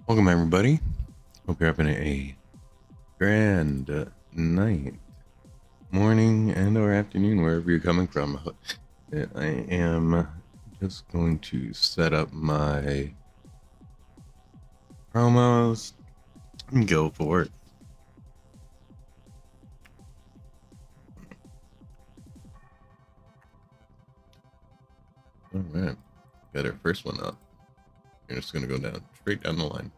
Welcome, everybody. Hope you're having a grand night, morning, and or afternoon, wherever you're coming from. I am just going to set up my promos and go for it. All right, got our first one up. We're just going to go down, straight down the line.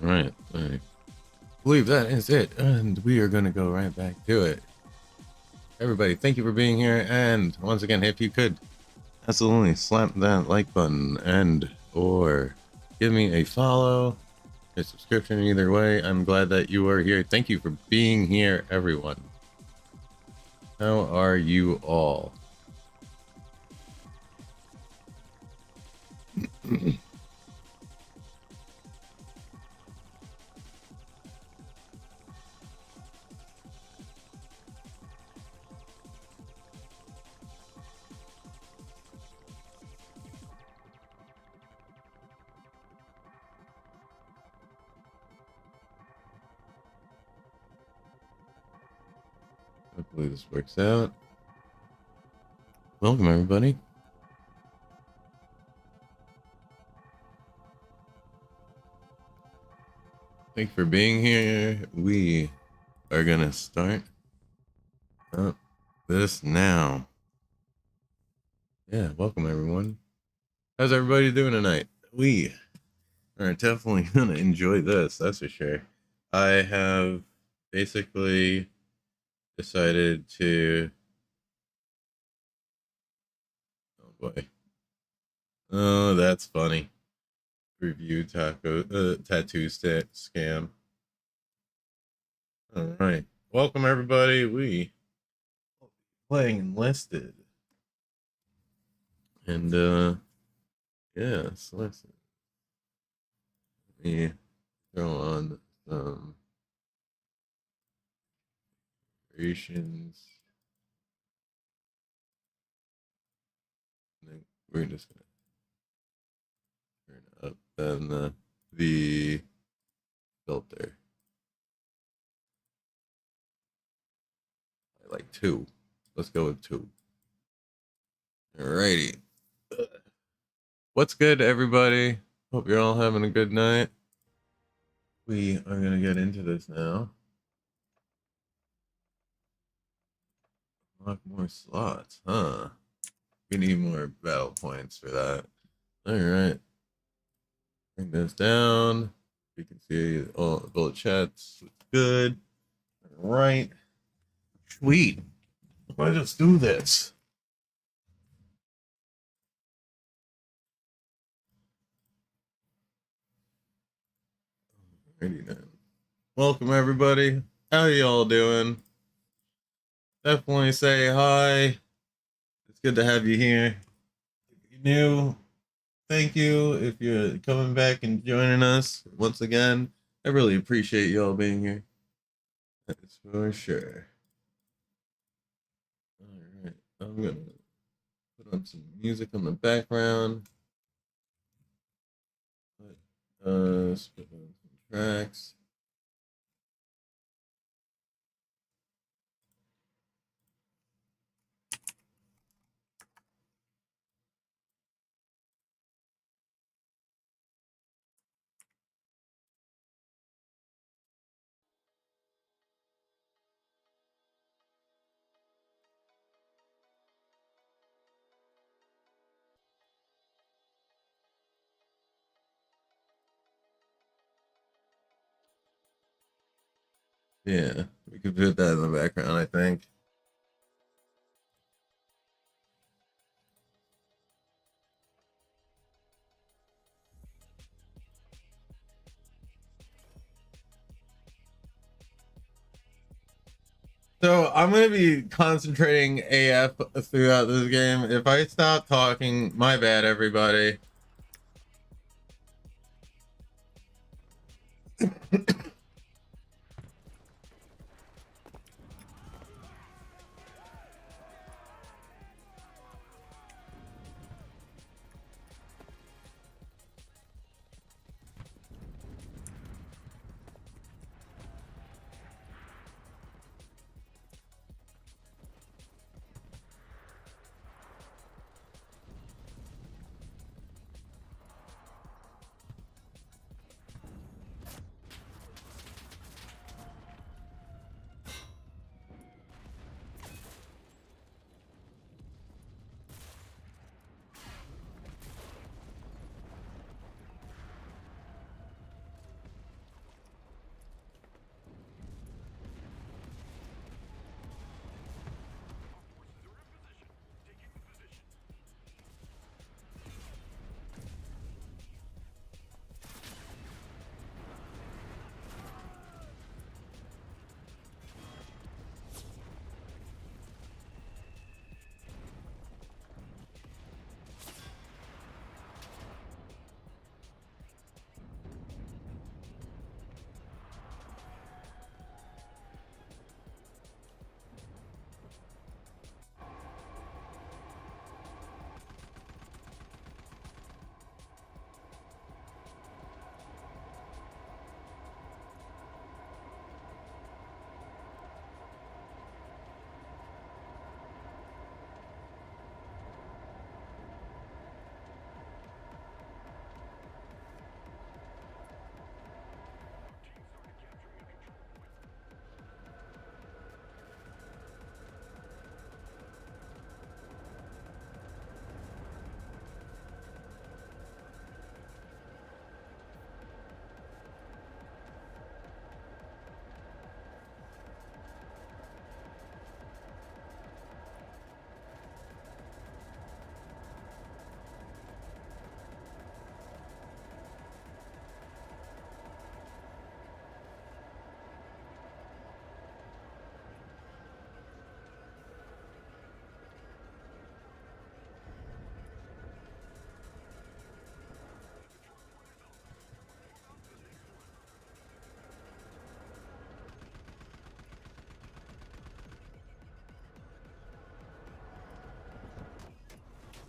All right, I believe that is it, and we are going to go right back to it. Everybody, thank you for being here, and once again, if you could absolutely slap that like button and or give me a follow, a subscription. Either way, I'm glad that you are here. Thank you for being here, everyone. How are you all? Hopefully this works out. Welcome, everybody. Thank you for being here. We are going to start up this now. Yeah, welcome, everyone. How's everybody doing tonight? We are definitely going to enjoy this, that's for sure. I have basically decided to... Oh, boy. Oh, that's funny. Review tattoo scam. All right, welcome everybody. We playing Enlisted, and yeah, so let me throw on some creations. We're just gonna turn up then the filter. I like 2. Let's go with 2. Alrighty. What's good, everybody? Hope you're all having a good night. We are gonna get into this now. Unlock more slots, huh? We need more battle points for that. Alright. Bring this down. You can see all the bullet chats. It's good. Alright. Sweet. Let's just do this. Alrighty then. Welcome everybody. How y'all doing? Definitely say hi. It's good to have you here. If you're new, thank you. If you're coming back and joining us once again, I really appreciate y'all being here. That's for sure. Alright, I'm gonna put on some music on the background. Let's put on some tracks. Yeah, we could put that in the background, I think. So I'm gonna be concentrating AF throughout this game. If I stop talking, my bad, everybody.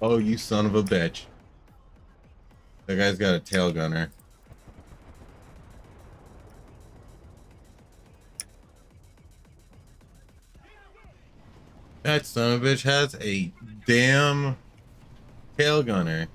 Oh, you son of a bitch. That guy's got a tail gunner. That son of a bitch has a damn tail gunner.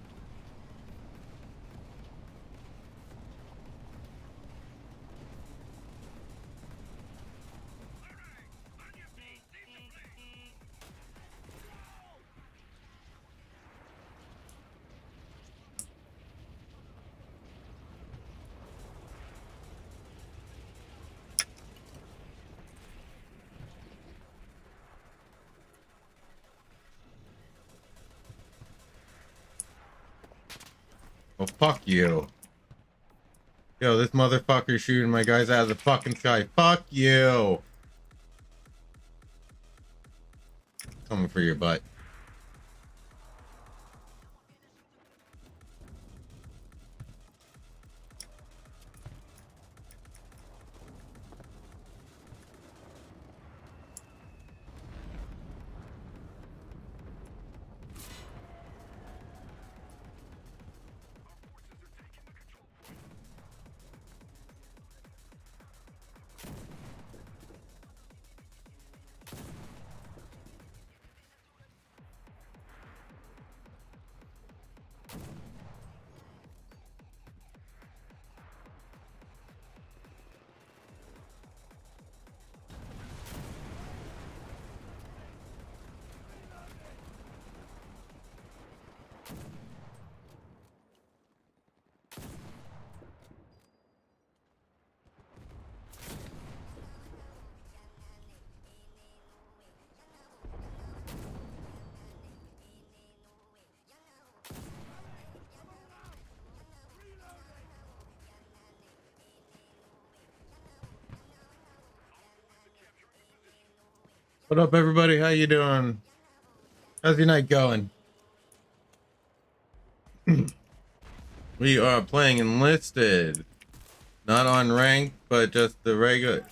Well, fuck you. Yo, this motherfucker's shooting my guys out of the fucking sky. Fuck you. Coming for your butt. What up, everybody? How you doing? How's your night going? We are playing Enlisted, not on rank, but just the regular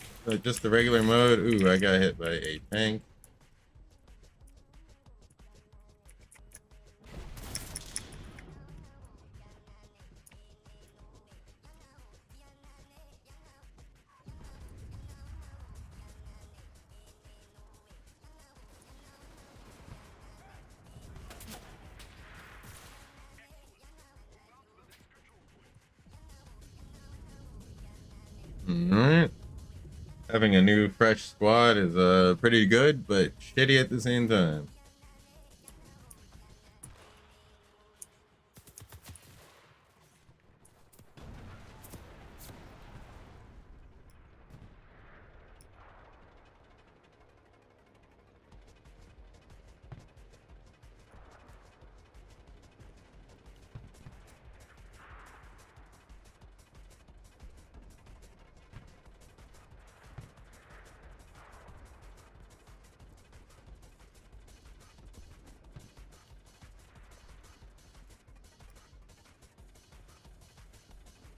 mode. Ooh, I got hit by a tank. Alright. Having a new fresh squad is pretty good, but shitty at the same time.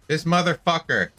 This motherfucker.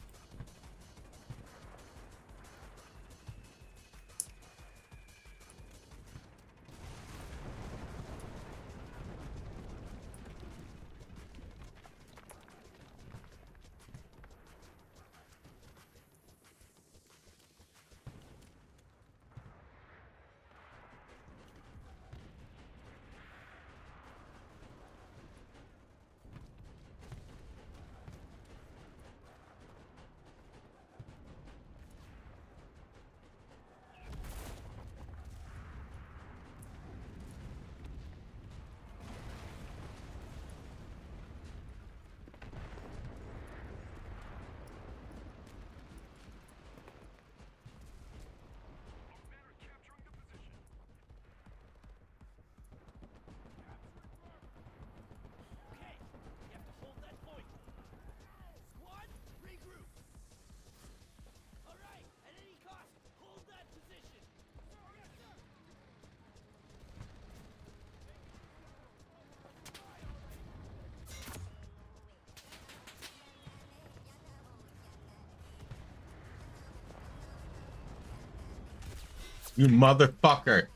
You motherfucker.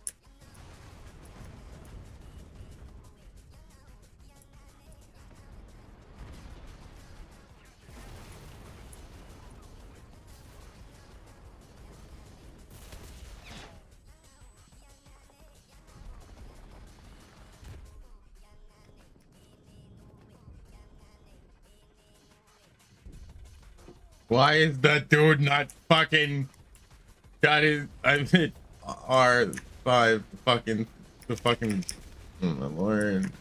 Why is that dude not fucking got his R5 fucking oh my lord.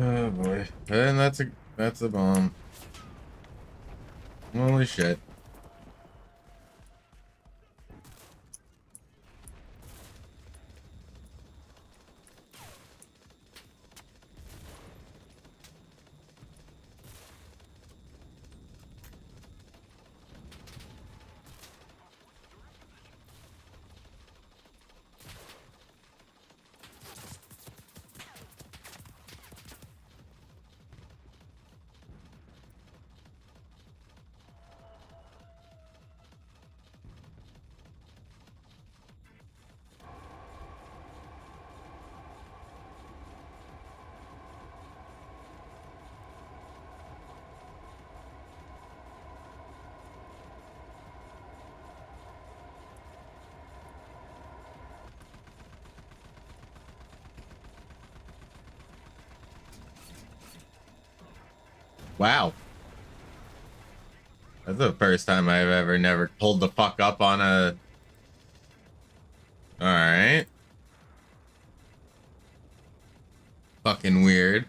Oh boy. And that's a bomb. Holy shit. Wow. That's the first time I've ever never pulled the fuck up on a... Alright. Fucking weird.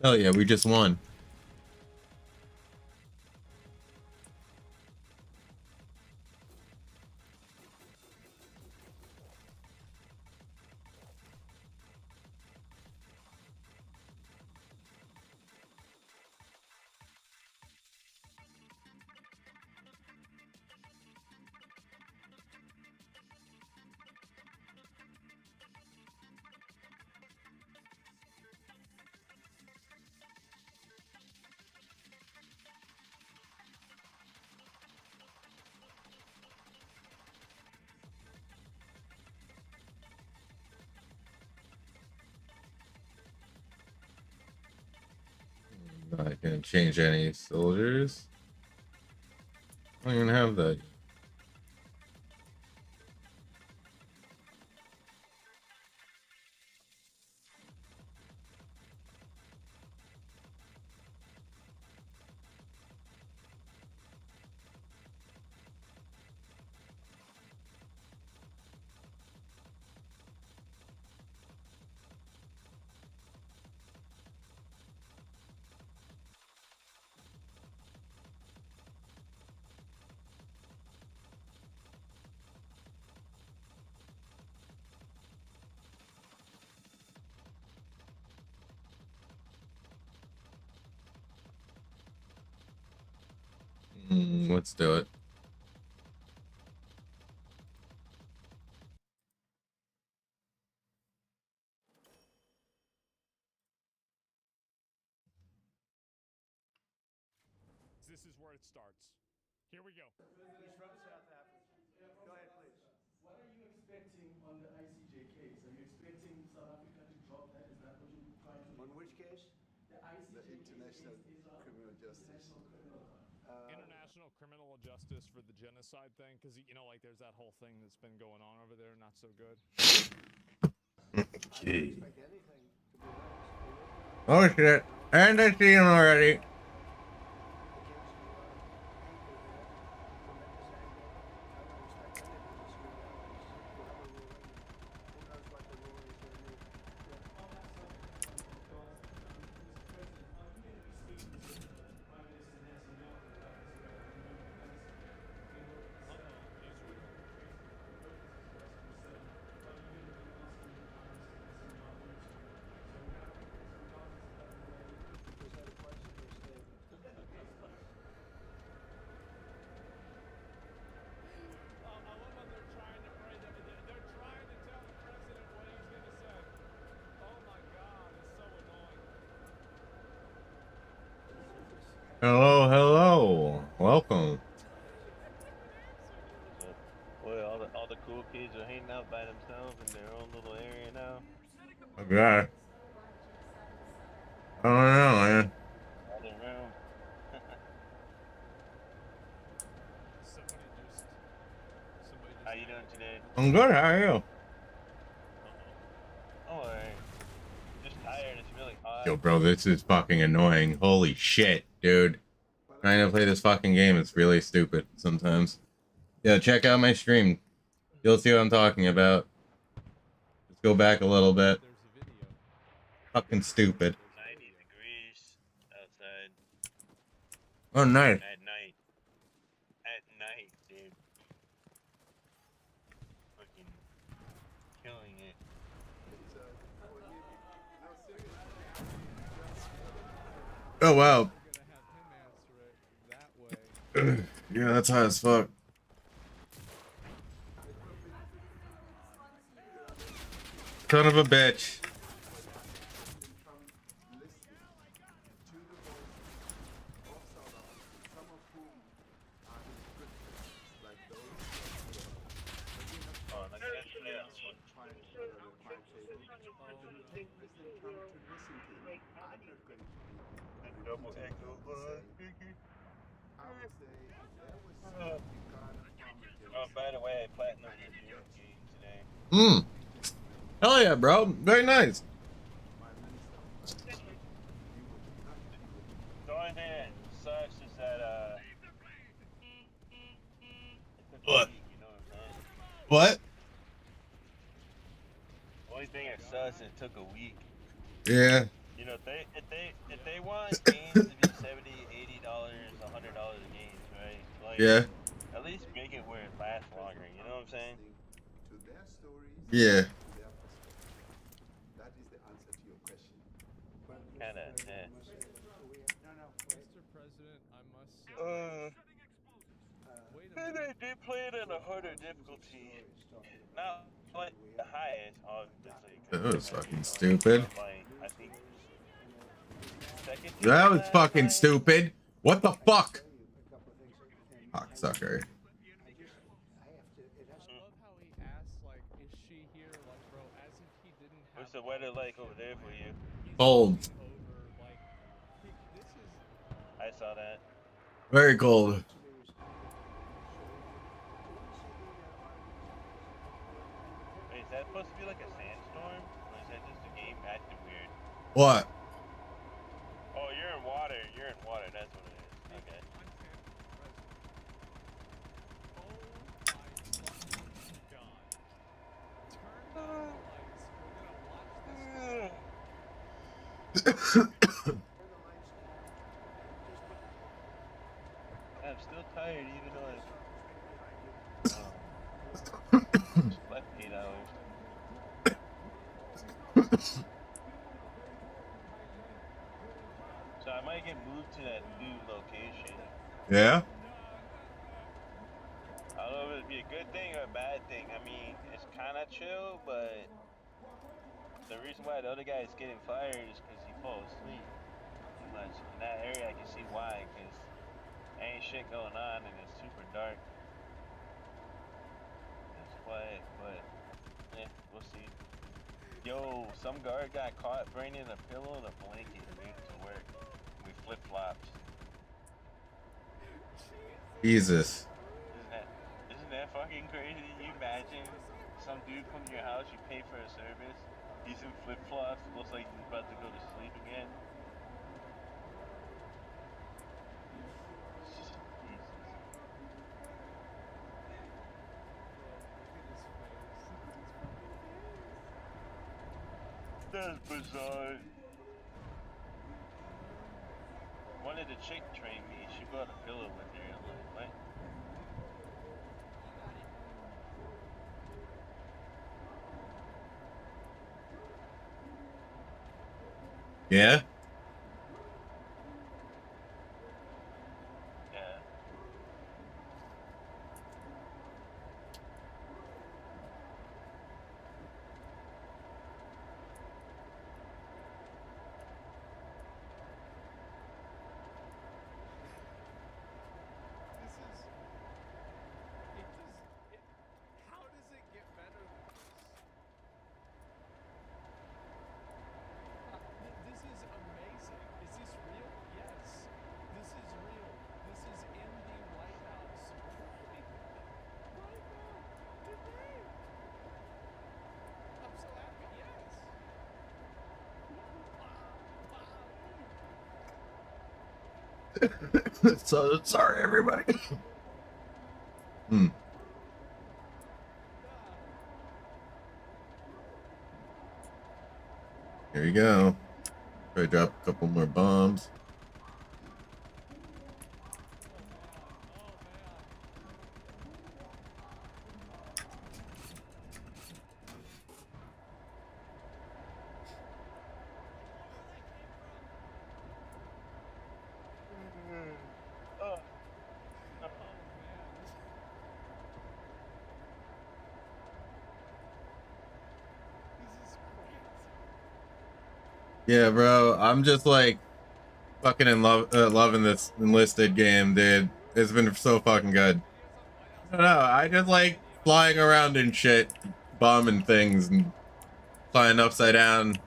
Hell yeah, we just won. Not gonna change any soldiers. I don't even have that. Let's do it. this is where it starts. Here we go. He's from South Africa. Go ahead, please. What are you expecting on the ICJ case? Are you expecting South Africa to drop that? Is that what you're trying to? On which case? The ICJ The case International against Israel? Criminal Justice. International Criminal Court. International criminal justice for the genocide thing, because you know, like there's that whole thing that's been going on over there, not so good. I don't expect anything, to be honest. Oh shit. And I see him already. Occasionally, tremendous anger. I don't expect anything this year. To have a ruling. Who knows what the ruling is going to be? Is that a question or a statement? I love how they're trying to pray that they're trying to tell the president what he's going to say. Oh my God, it's so annoying. Hello, hello. Welcome. Well, all the cool kids are hanging out by themselves in their own little area now. Okay. I don't know, man. All in room. Somebody How you doing today? I'm good. How are you? Oh, alright. Just tired. It's really hot. Yo, bro, this is fucking annoying. Holy shit, dude. Trying to play this fucking game is really stupid sometimes. Yeah, check out my stream. You'll see what I'm talking about. Let's go back a little bit. There's a video. Fucking stupid. 90 degrees outside Oh, nice. at night. At night, dude. Fucking killing it. Oh, wow. We're gonna have him answer it that way. Yeah, that's hot as fuck. Son of a bitch. Oh, like yesterday on double echo bud. Oh, by the way, I platinum your game today. Hell yeah, bro. Very nice. The only thing that sucks is that it took a What? week, you know what I'm saying? What? The only thing that sucks is it took a week. Yeah. You know, if they want games to be $70, $80, $100 a game, right? Like, Yeah. at least make it where it lasts longer. You know what I'm saying? Yeah. That is the answer to your question. Kinda, yeah. Mr. President, I must say. Wait a And minute. they did play it on a harder difficulty. Not like the highest, obviously. That was fucking stupid. Like, I think second. That was fucking stupid. What the fuck? Cocksucker. I love how he asks, like, is she here? Like, bro, as if he didn't have. What's the weather like over there for you? Cold. Over, like, this is. I saw that. Very cold. Wait, is that supposed to be like a sandstorm? Or is that just a game acting weird? What? Oh, you're in water. You're in water. That's what it is. Okay. I'm still tired, even though I slept 8 hours. So I might get moved to that new location. Yeah? I don't know if it'd be a good thing or a bad thing. I mean, it's kind of chill, but the reason why the other guy is getting fired is because he falls asleep too much. In that area, I can see why, because Ain't shit going on and it's super dark. That's quiet, but we'll see. Yo, some guard got caught bringing a pillow and a blanket, dude, to work. We flip flopped. Jesus. Isn't that fucking crazy? You imagine some dude come to your house, you pay for a service, he's in flip flops, looks like he's about to go to sleep again. That's bizarre. One of the chick trained me. She brought a pillow with her. I'm like, what? Yeah? Yeah. How does it get better than this? This is amazing. Is this real? Yes. This is real. This is in the White House. Right now. Today. I'm so happy. Yes. So sorry, everybody. Here you go. Try to drop a couple more bombs. Yeah, bro. I'm just like fucking in love, loving this Enlisted game, dude. It's been so fucking good. I don't know. I just like flying around and shit, bombing things and flying upside down.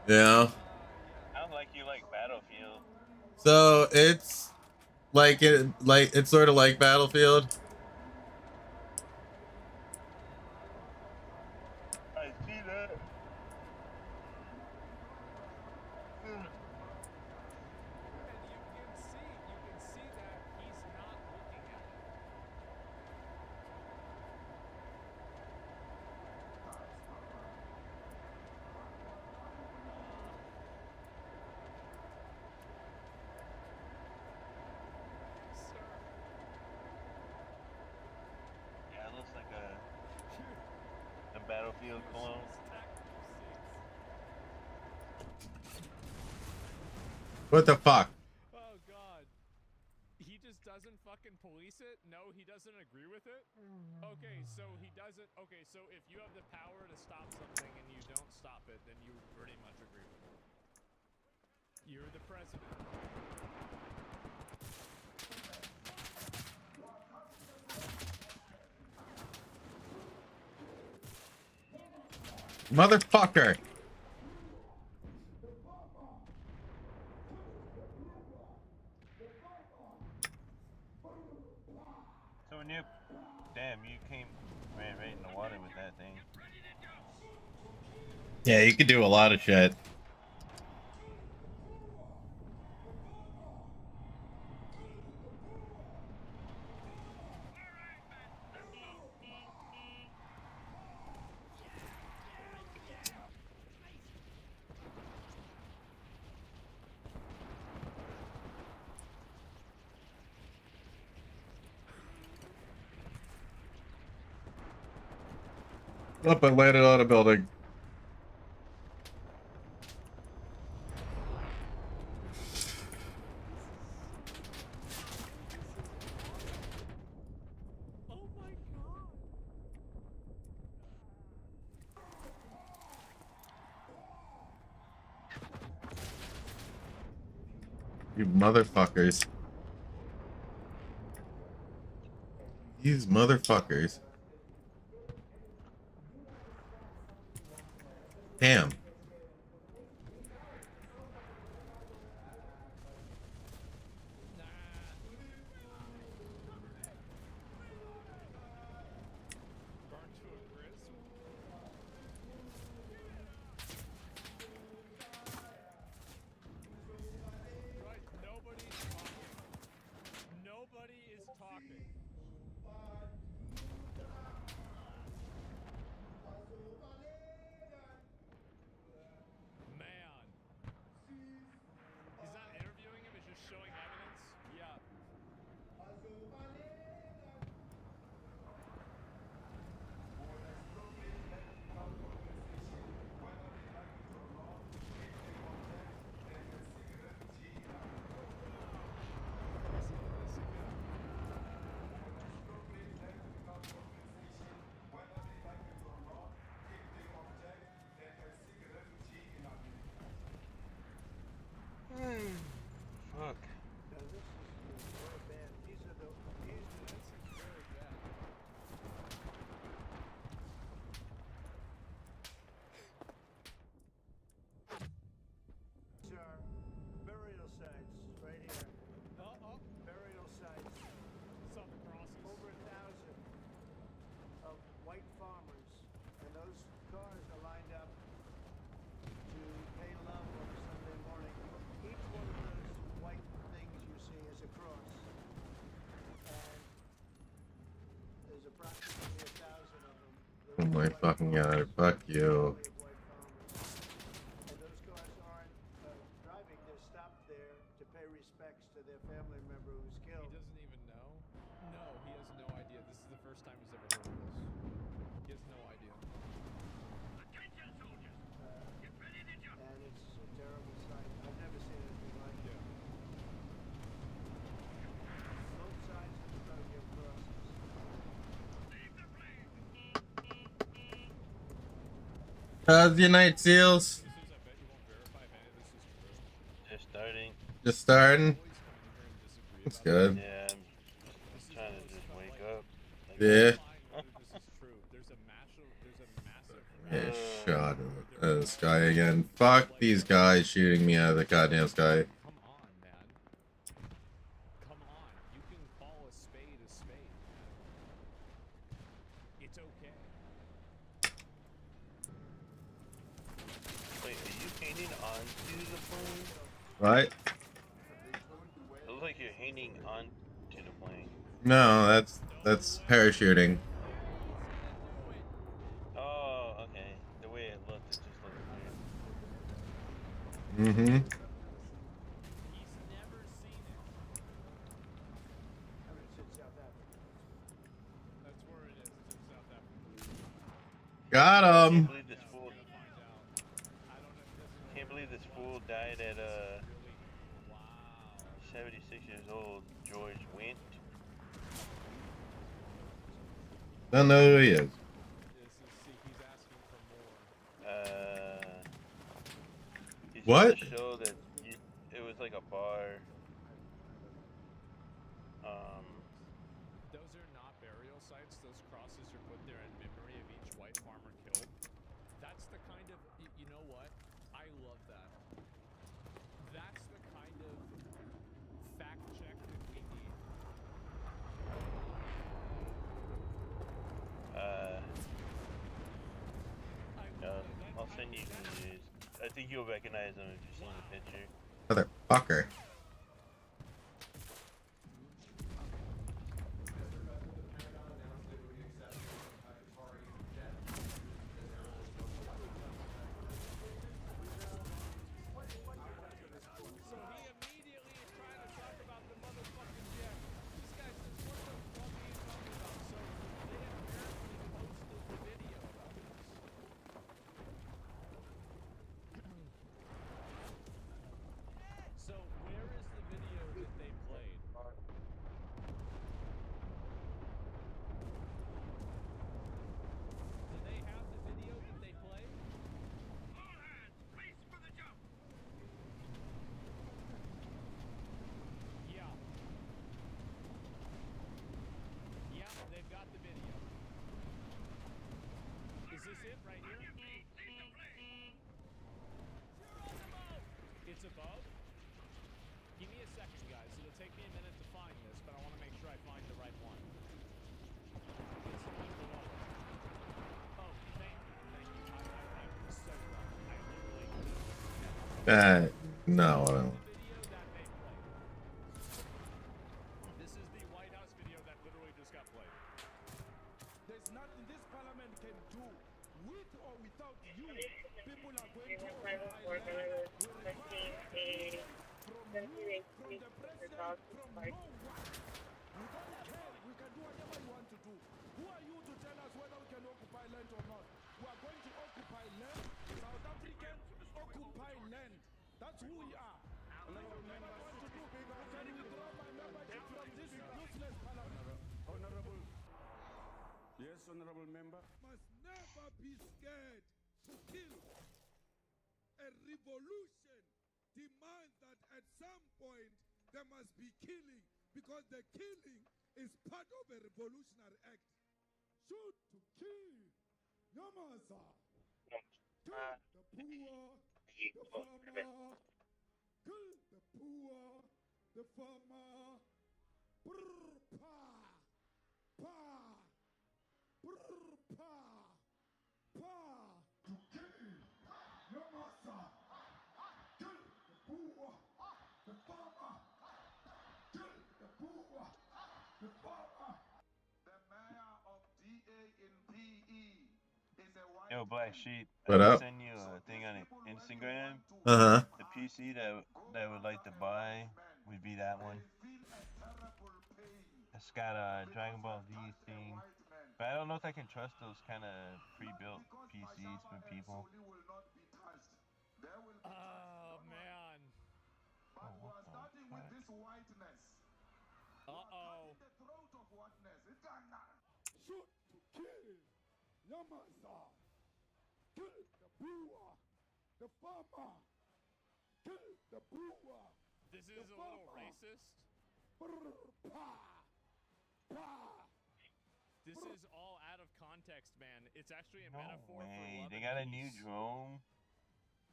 You know? Sounds like you like Battlefield. So it's it's sort of like Battlefield. I see that. And you can see that he's not looking at it. Sir. Yeah, it looks like a Battlefield clone. What the fuck? Oh god. He just doesn't fucking police it? No, he doesn't agree with it? Okay, so he doesn't. Okay, so if you have the power to stop something and you don't stop it, then you pretty much agree with it. You're the president. Motherfucker. So when you, damn, you ran right in the water with that thing. Yeah, you could do a lot of shit. Up and landed on a building. Oh my god. You motherfuckers. These motherfuckers. Damn. Burnt to a crisp. Right, nobody's talking. Nobody is talking. Man. He's not interviewing him, he's just showing evidence? Yeah. Fuck. Now this is very bad. These are the Very bad. these are burial sites right here. Burial sites. Saw the crosses. Over 1,000 of white farmers, and those cars are lined up to pay love on a Sunday morning. Each one of those white things you see is a cross, and there's approximately 1,000 of them. Oh my fucking god. Fuck you. And those cars aren't driving; they're stopped there to pay respects to their family member who's He killed. doesn't even know? No, he has no idea. This is the first time he's ever heard of this. He has no idea. And it's a terrible sight. I've never seen anything like it. Yeah. Both sides of the road have crosses. How's your night, Seals? This is, I bet you won't verify if any of this is true. Just starting. Just starting? Boys coming in here and disagree That's about good. Yeah, I'm This is trying to always just kinda wake like- up. Like, Yeah. Find whether this is true. There's a massive Yeah, shot at the sky again. Fuck these guys shooting me out of the goddamn sky. Come on, man. Come on. You can call a spade, man. It's okay. wait, are you hanging onto the plane? Right? It looks like you're hanging onto the plane. No, that's parachuting. Oh, okay. The way it looked, it just looked weird. Mm-hmm. He's never seen it. I mean, it's in South Africa. That's where it is. It's in South Africa. Got Can't him. believe this fool. We're gonna find out. I don't know. Doesn't Can't believe this fool died at really. Wow. 76 years old. George Wint. Don't know who he is. This is, see, he's asking for more. He What? said to show that it was like a bar. Those are not burial sites. Those crosses are put there in memory of each white farmer killed. That's the kind of, you know what? I love that. That's the kind of fact check that we need. I'll send you images. I think you'll recognize him if you've seen the picture. Motherfucker. So he immediately is trying to talk about the motherfucking jet. These guys said, what the fuck are you talking about? So they have apparently posted the video about this. So where ones above. Give me a second, guys. It'll take me a minute to find this, but I want to make sure I find the right one. It's the one below it. Oh, thank you. I was so wrong. I literally. No, I don't. The video that they played. This is the White House video that literally just got played. There's nothing this parliament can do. With or without you, people are going to occupy land. We require from you, from the president, from no one. We don't care. We can do whatever you want to do. Who are you to tell us whether we can occupy land or not? We are going to occupy land. South Africans occupy land. That's who we are. Honorable member, what to do? Can you withdraw my membership from this useless parliament? Honorable. Yes, honorable member. Must never be scared to kill. A revolution demands that at some point there must be killing, because the killing is part of a revolutionary act. Shoot to kill. Nyamasa. Kill the poor, the farmer. Kill the poor, the farmer. Brr, pa, pa. Brr, pa, pa. To kill. Nyamasa. Kill the poor, the farmer. Kill the poor, the farmer. The mayor of DA in PE is a white Yo, Blaqksheep. What I up? send you a thing on Instagram. Uh-huh. The PC that I would like to buy would be that one. It's got a Dragon Ball Z thing, but I don't know if I can trust those kind of pre-built PCs for people. Oh, man. But we are starting with this whiteness. Uh-oh. The throat of whiteness. It's Shoot to kill. Nyamasa. Kill the poor, the farmer. Kill the poor. This is a little racist. Brr, pa, pa. This is all out of context, man. It's actually a No metaphor for way. love They and got a new peace. drone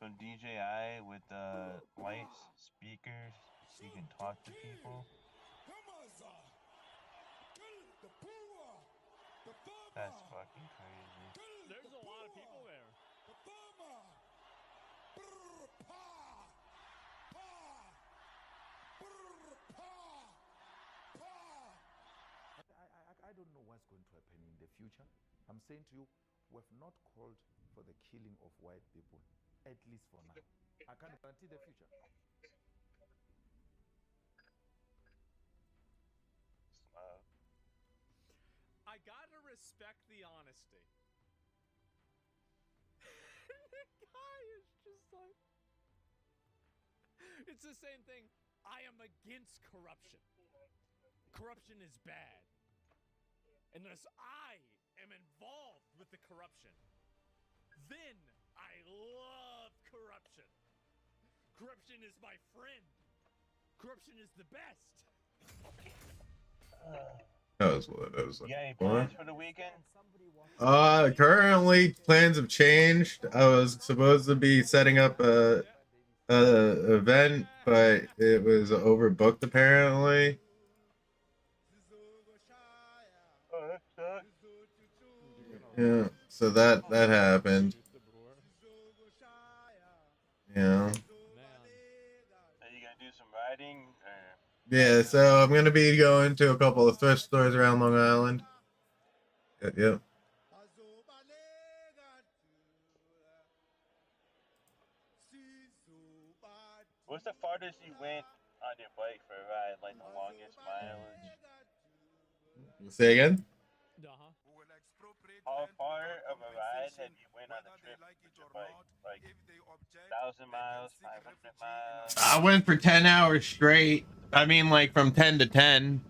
from DJI with white speakers so you can talk to people. Nyamasa. Kill the poor, the farmer. That's fucking crazy. Kill There's the a lot of poor, people there. The farmer. Brr, pa, pa. Brr, pa, pa. I don't know what's going to happen in the future. I'm saying to you, we have not called for the killing of white people, at least for now. I can't guarantee the future. I gotta respect the honesty. The guy is just like... It's the same thing. I am against corruption. Corruption is bad. Unless I am involved with the corruption, then I love corruption. Corruption is my friend. Corruption is the best. That was what I was You looking got any for. plans for the weekend? Currently plans have changed. I was supposed to be setting up a event, but it was overbooked apparently. Oh, that sucks. Yeah, so that happened. Yeah. Man. Are you gonna do some riding? Or... Yeah, so I'm gonna be going to a couple of thrift stores around Long Island. Yep. What's the farthest you went on your bike for a ride? Like the longest mileage? Say again? Uh-huh. How far of a ride have you went on a trip with your bike? Like 1,000 miles, 500 miles? I went for 10 hours straight. I mean, like from 10 to 10.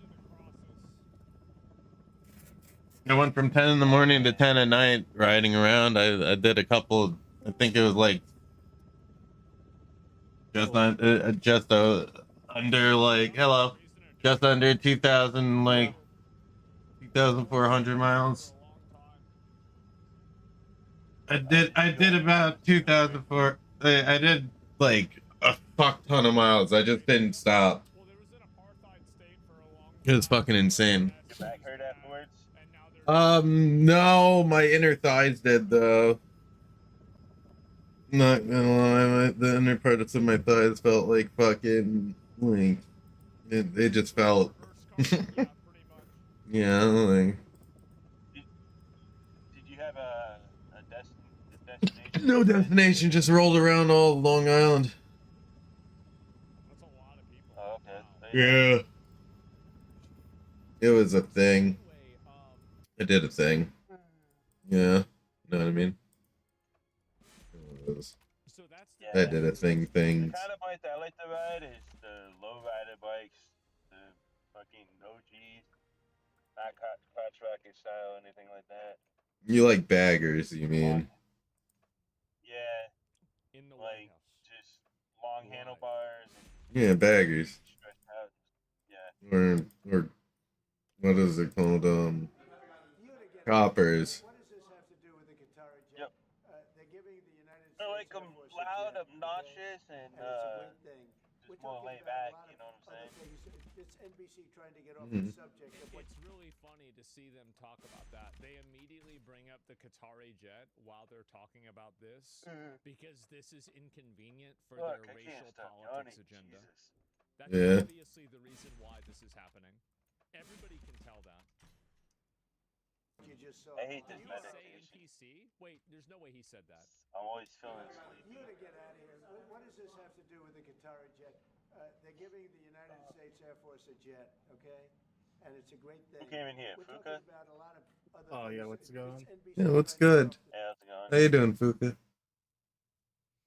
I went from 10 in the morning to 10 at night riding around. I did a couple, I think it was like just under like, hello, just under 2,000, like 2,400 miles. I did about 2,004. I did like a fuck ton of miles. I just didn't stop. Well, there was an apartheid state for a long It was time. fucking insane. Your back hurt afterwards? And now they're No, my inner thighs did though. Not gonna lie, the inner parts of my thighs felt like fucking like it just felt. yeah, pretty much. Yeah, like Did you have a destination? no destination, just rolled around all Long Island. That's a lot of people. Oh, okay. Wow. Yeah. It was a thing. Anyway, I did a thing. Yeah. Know what I mean? It was. so that's the I did a thing. The Things. kind of bike that I like to ride is the low rider bikes, the fucking OGs, not crotch rocket style or anything like that. You like baggers, you mean? Yeah, in the White like House. just long handlebars and Yeah, baggers. stretched out. Yeah. Or what is it called? Coppers. What does this have to do with the Qatari jet? Yep. They're giving the United States They're like Air Force a loud, jet, obnoxious, and and it's a great thing. just We're more talking laid about a back. lot You know what I'm of other saying? things. It's NBC trying to get off Mhm. the subject of what It's really funny to see them talk about that. They immediately bring up the Qatari jet while they're talking about this because this is inconvenient for Look, their I can't racial stop politics yawning. agenda. Jesus. That's Yeah. obviously the reason why this is happening. Everybody can tell that. you just saw. I hate Did this you say meditation. NPC? Wait, there's no way he said that. I'm always feeling sleepy. You to get out of here. What does this have to do with the Qatari jet? They're giving the United States Air Force a jet, okay? And it's a great thing. Who came in here? We're Fuka? talking about a lot of other Oh, yeah, things. what's going on? NBC Yeah, what's trying to good? get off the Hey, how's it going? How you doing, Fuka?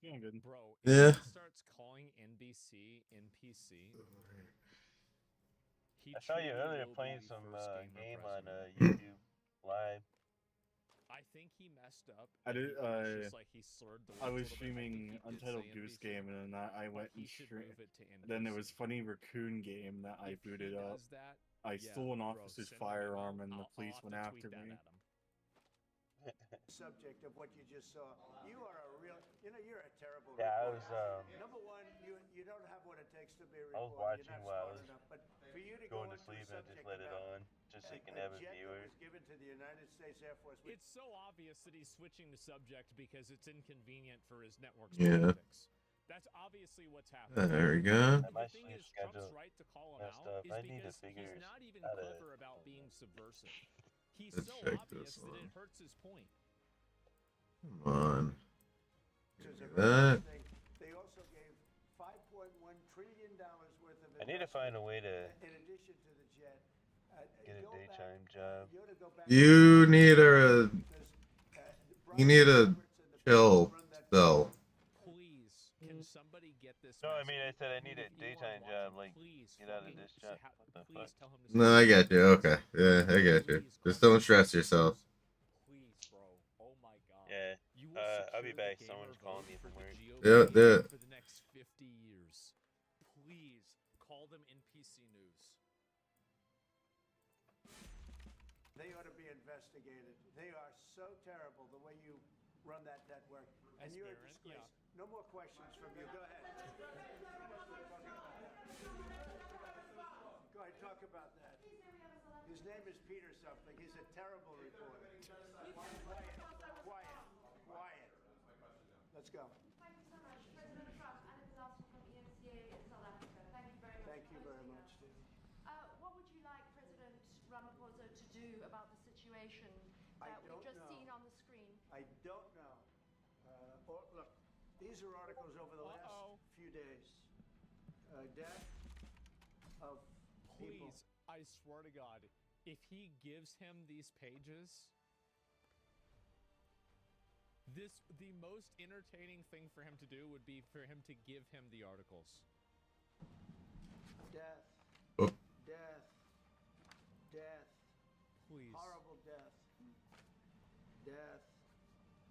Yeah, good. Bro, if Yeah. he starts calling NBC NPC, he I saw you truly earlier will be playing the some first gamer game on president. YouTube live. I think he messed up. I and did. it was just like he slurred the I words was a little bit. I think streaming he did Untitled say Goose NBC, Game, and then I but went he and should streamed. move it to NBC. Then there was Funny Raccoon Game that I If he booted up. does that, I yeah, stole an bro, officer's send him an firearm, email. and the I'll police have went to after tweet that me. at him. subject of what you just saw. You are a real, you're a terrible Yeah, I reporter. was Number one, you don't have what it takes to be a I was reporter. watching You're not while I smart was enough. But for you to going go to into sleep a and just subject let it about on, just so you can a have a jet that viewer. was given to the United States Air Force. It's so obvious that he's switching the subject because it's inconvenient for his network's Yeah. politics. That's obviously what's happening. There we go. The My thing sleep is, Trump's schedule right to call him messed out up. is I need to because figure he's not even out a- clever about being subversive. He's Let's so check obvious this that it one. hurts his point. Come on. Which is a Look at very that. good thing. They also gave $5.1 trillion worth of I need to find a way to in addition to the jet. get a Go back, daytime job. you ought to go back You need a because, you need a Roberts and the people chill who run that spell. Please, can somebody get this? No, I mean, I message? said I And need if a Elon's daytime watching, job, like, please get out of fucking this job. What the please fuck? tell him to No, I stop. got you. Okay. Yeah, I got you. Please Just call don't me stress Fox yourself. News. Please, bro. Oh my god. Yeah. You will I'll be secure the back. gamer Someone's calling vote me for from the work. GOP Yeah, yeah. for the next 50 years. Please call them NPC News. They ought to be investigated. They are so terrible the way you run that network. And As you're a Baron, disgrace. yeah. No more questions from you. Go ahead. Go ahead, talk about that. His name is Peter something. He's a terrible reporter. Quiet, quiet, quiet. Let's go. Thank you so much. President Trump and a disaster from EMCA in South Africa. Thank you very much. Thank you for very hosting much, us. Steve. What would you like President Ramaphosa to do about the situation I that we've don't just know. seen on the screen? I don't know. Look, these are articles over the last few days. Death of people. Please, I swear to God, if he gives him these pages, the most entertaining thing for him to do would be for him to give him the articles. Death. Oh. Death. Death. Please. Horrible death. Death.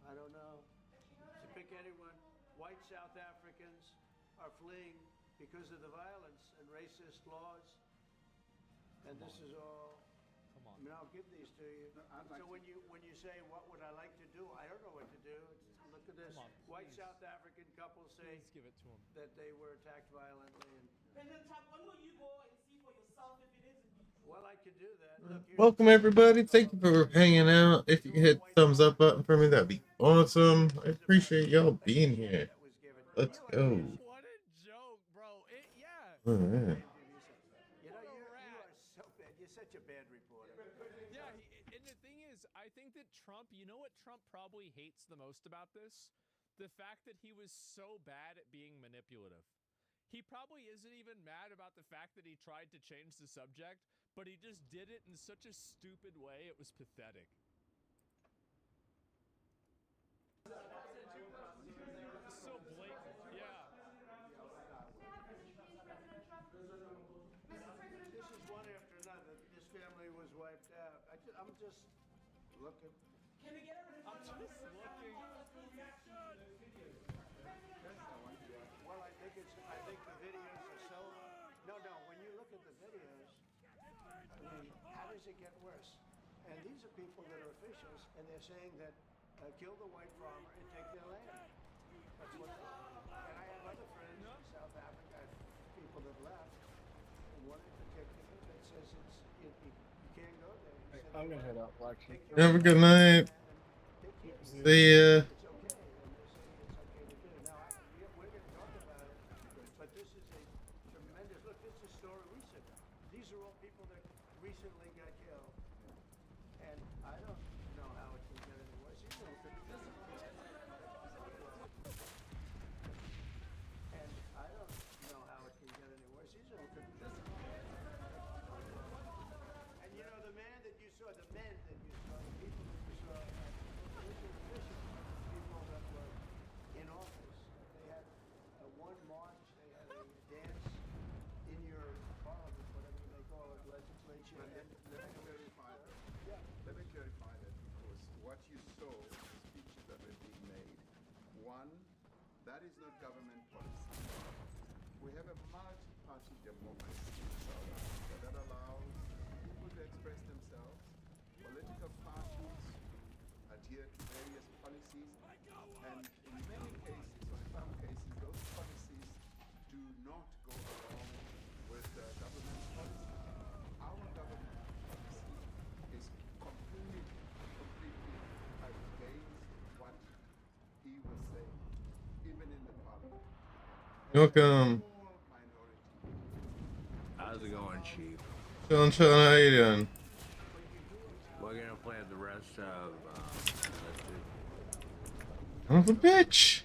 I don't know. To pick anyone, white South Africans are fleeing because of the violence and racist laws. And this is all. Come on. I mean, I'll give these to you. So when you say what would I like to do, I don't know what to do. Look at this. Come on, White please. South African couple say Please give it to him. that they were attacked violently. And, President Trump, when will you go and see for yourself if it is indeed true? well, I could do that. Look, here's Welcome everybody. Thank you for hanging out. If you could hit the thumbs up button for me, that'd be awesome. I appreciate y'all being here. Let's go. What a joke, bro. Yeah. All right. You know, you are so bad. You're such a bad reporter. Yeah, and the thing is, I think that Trump, you know what Trump probably hates the most about this? The fact that he was so bad at being manipulative. He probably isn't even mad about the fact that he tried to change the subject, but he just did it in such a stupid way, it was pathetic. So blatant, yeah. This is one after another. This family was wiped out. I'm just looking. Can we get a I'm just looking. Well, I think the videos are so. No. When you look at the videos, I mean, how does it get worse? And these are people that are officials, and they're saying that kill the white farmer and take their land. That's what. And I have other friends in South Africa, people that left. And one in particular that says you can't go there. He said, I'm gonna head out, Blaqksheep. Have a good night. See ya. it's okay, and they're saying it's okay to do. Now, we're going to talk about it, but this is a tremendous, look, this is a story recent. These are all people that recently got killed, and I don't know how it can get any worse. And I don't know how it can get any worse. These are and you know, the men that you saw, the people that you saw, people that were in office. They had one march, they had a dance in your parliament, whatever they call it, legislature. Let me clarify that. Let me clarify that, because what you saw, the speeches that were being made, one, that is not government policy. We have a multi-party democracy in South Africa that allows people to express themselves. Political parties adhere to various policies, and in many cases, or in some cases, those policies do not go along with government policy. Our government policy is completely against what he was saying, even in the parliament. Welcome. Small minority. How's it going, Chief? Chillin, how you doing? We're gonna play the rest of Enlisted. Son of a bitch!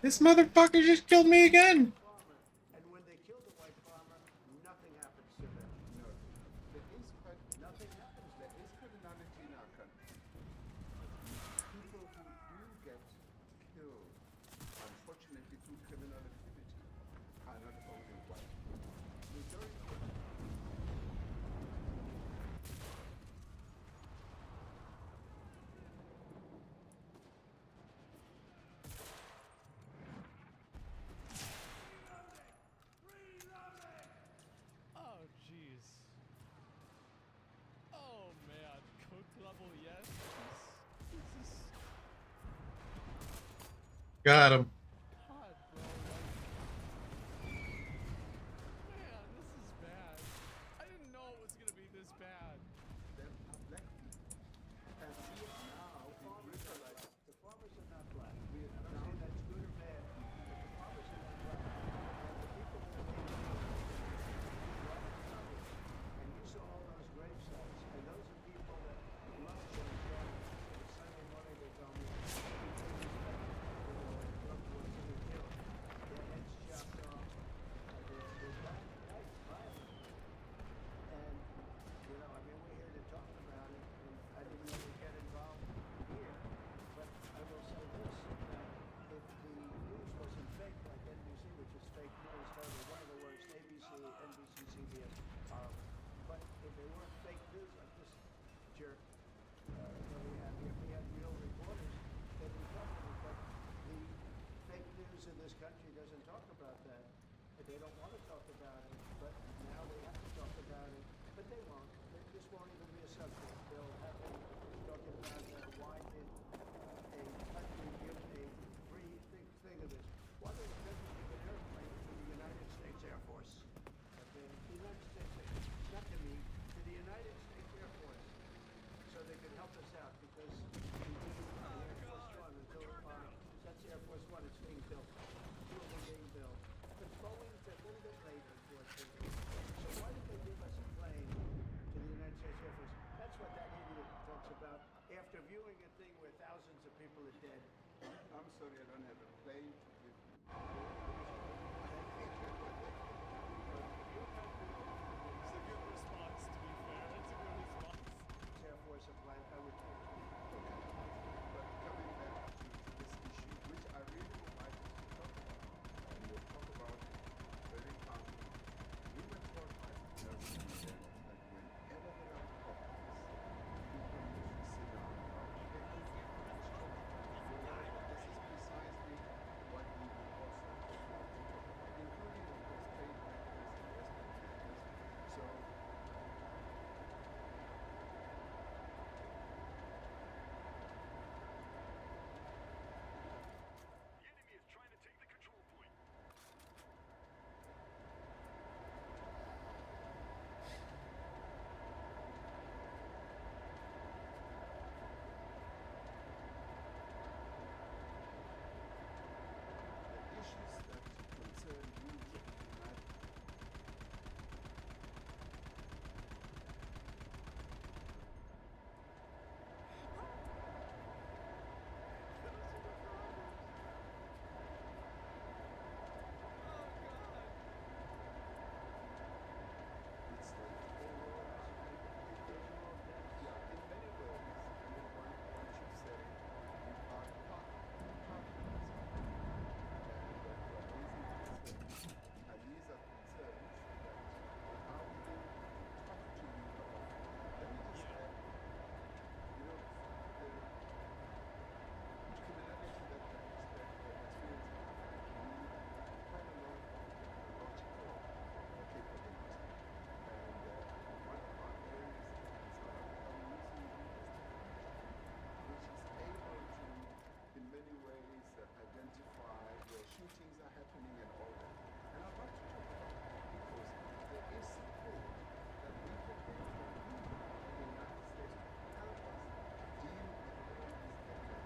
This motherfucker just killed me again! And when they kill the white farmer, nothing happens to them. No, nothing happens. There is criminality in our country. People who do get killed, unfortunately, through criminal activity, are not only white. Majority. Oh, jeez. Oh, man. Coke level, yes. This is... Got him. God, bro. Man, this is bad. I didn't know it was gonna be this bad. There are black people. And see it now, the farmers are not black. I don't say that's good or bad, but the farmers are not black. And the people that are being killed, and you saw all those grave sites, and those are people that love Chillin. Sunday morning they told me, loved ones that were killed, their heads chopped off, they're violent. And, you know, I mean, we're here to talk about it, and I didn't really get involved here, but I will say this, that if the news wasn't fake, like NBC, which is fake news, totally one of the worst, ABC, NBC, CBS, but if they weren't fake news like this jerk that we have here, if we had real reporters, then we talk about it, but the fake news in this country doesn't talk about that. They don't want to talk about it, but now they have to talk about it. But they won't. This won't even be a subject. They'll have it talking about why did a country give a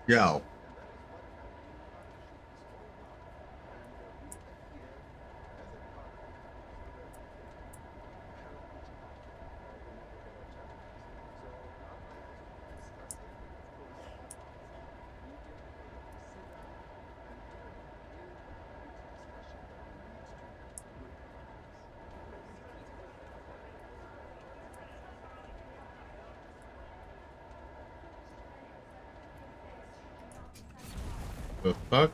Yo. The fuck?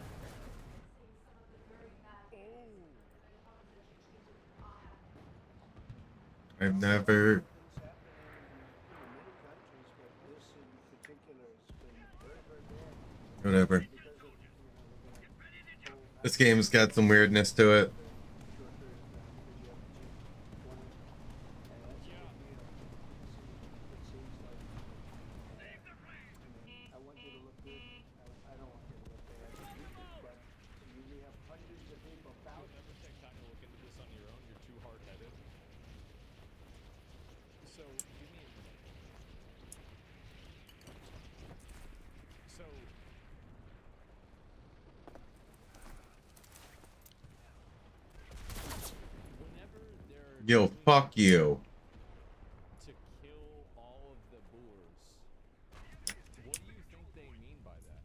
I've never. Whatever. This game's got some weirdness to it. Yo, fuck you. To kill all of the boars. What do you think they mean by that?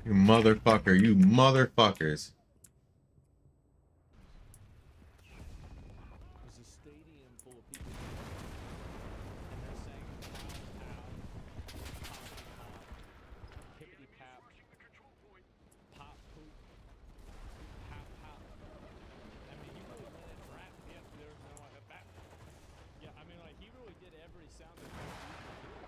You motherfucker, you motherfuckers. There's a stadium full of people and they're saying pow, hippity pap, pop poop, pop pop. I mean, he really went in rap. Yeah, there's no back. Yeah, I mean, like, he really did every sound that he could.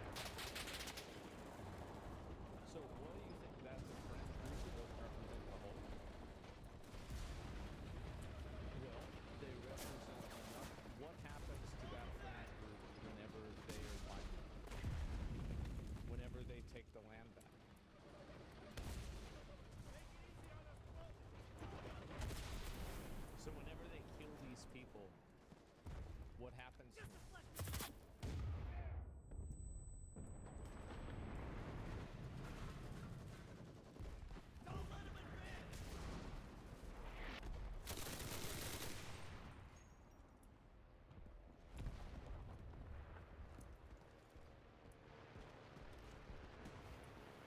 So, what do you think that's a French crucible represent the whole? Well, they represent enough. What happens to that French group whenever they are wiped? Whenever they take the land back? So whenever they kill these people, what happens to them?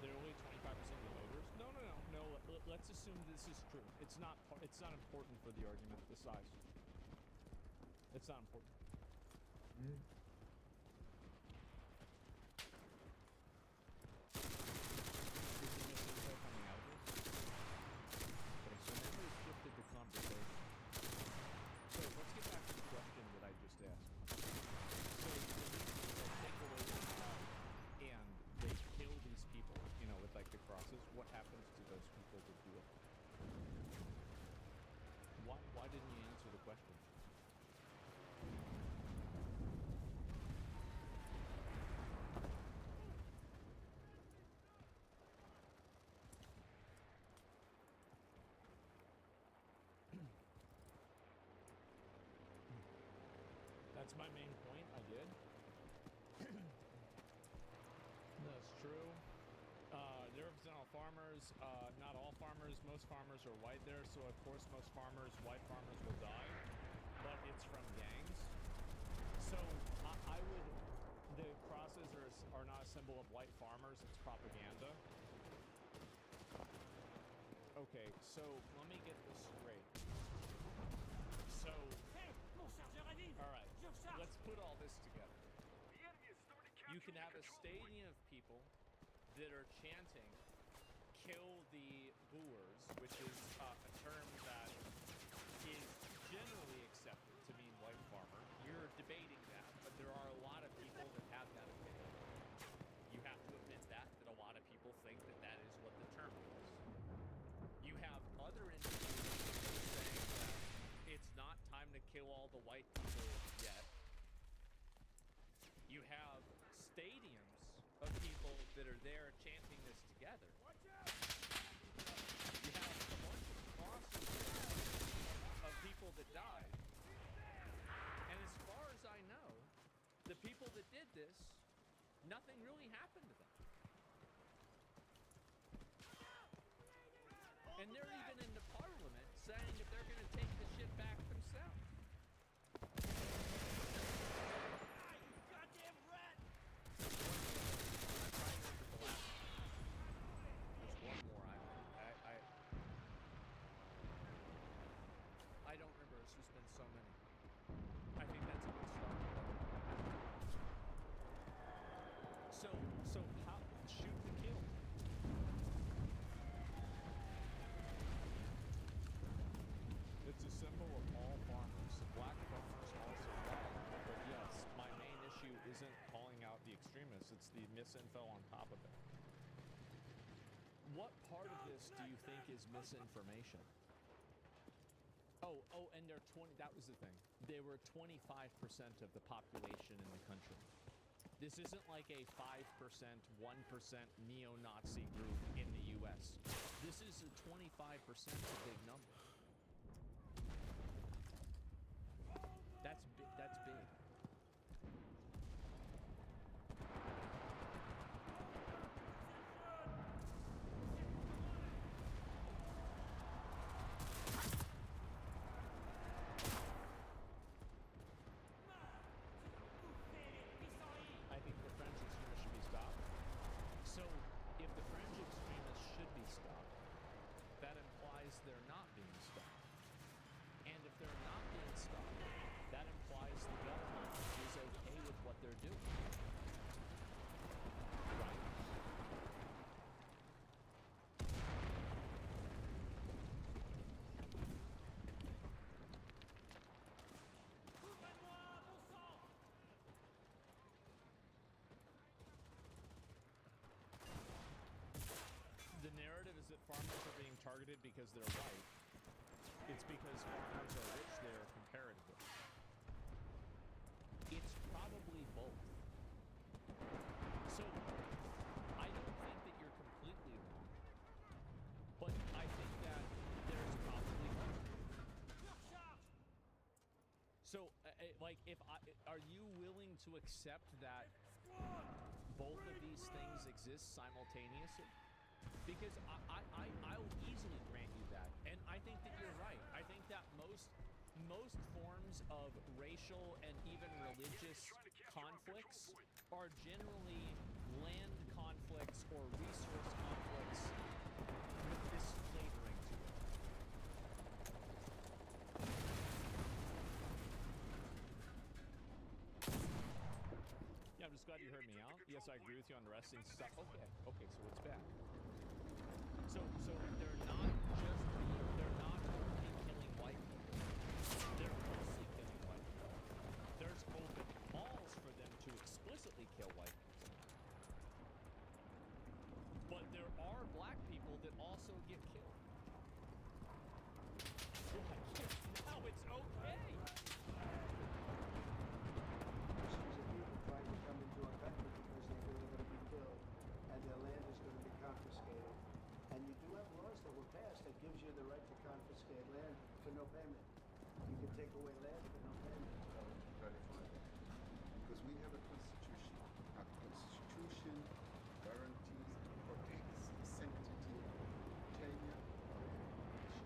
They're only 25% of the voters? No. Let's assume this is true. It's not important for the argument, the size. It's not important. Okay, so now we've shifted the conversation. So let's get back to the question that I just asked. So when these people take away the power and they kill these people, you know, with like the crosses, what happens to those people that do it? Why didn't you answer the question? That's my main point. I did. That's true. They represent all farmers. Not all farmers. Most farmers are white there, so of course most farmers, white farmers, will die. But it's from gangs. So I would. The crosses are not a symbol of white farmers. It's propaganda. Okay, so let me get this straight. So. All right, let's put all this together. You can have a stadium of people that are chanting, kill the boers, which is a term that is generally accepted to mean white farmer. You're debating that, but there are a lot of people that have that opinion. You have to admit that a lot of people think that that is what the term is. You have other individuals saying that it's not time to kill all the white people yet. You have stadiums of people that are there chanting this together. You have a bunch of crosses of people that died. And as far as I know, And they're even in the parliament saying that they're going to take the shit back themselves. Goddamn rat! There's one more. I don't remember. It's just been so many. I think that's a good start. So how shoot the kill? It's a symbol of all farmers. Black farmers also white. But yes, my main issue isn't calling out the extremists, it's the misinfo on top of it. What part of this do you think is misinformation? Oh, and they're 20, that was the thing. They were 25% of the population in the country. This isn't like a 5%, 1% neo-Nazi group in the US. This is a 25% a big number. That's big. I think the French extremists should be stopped. So, if the French extremists should be stopped, that implies they're not being stopped. And if they're not being stopped, that implies the government is okay with what they're doing. Right? The narrative is that farmers are being targeted because they're white. It's because farmers are rich there comparatively. It's probably both. So, I don't think that you're completely wrong. But I think that there's probably both. So, are you willing to accept that both of these things exist simultaneously? Because I'll easily grant you that. And I think that you're right. I think that most forms of racial and even religious conflicts are generally land conflicts or resource conflicts with this flavoring to it. Yeah, I'm just glad you heard me out. Yes, I agree with you on the resting stuff. Okay, so it's back. So they're not only killing white people. They're mostly killing white people. There's open calls for them to explicitly kill white people. But there are black people that also get killed. Now it's okay. Thousands of people trying to come into our country because they feel they're going to be killed and their land is going to be confiscated. And you do have laws that were passed that gives you the right to confiscate land for no payment. You can take away land for no payment. I want to clarify that. Because we have a constitution. Our constitution guarantees and protects the sanctity, tenure of the nation.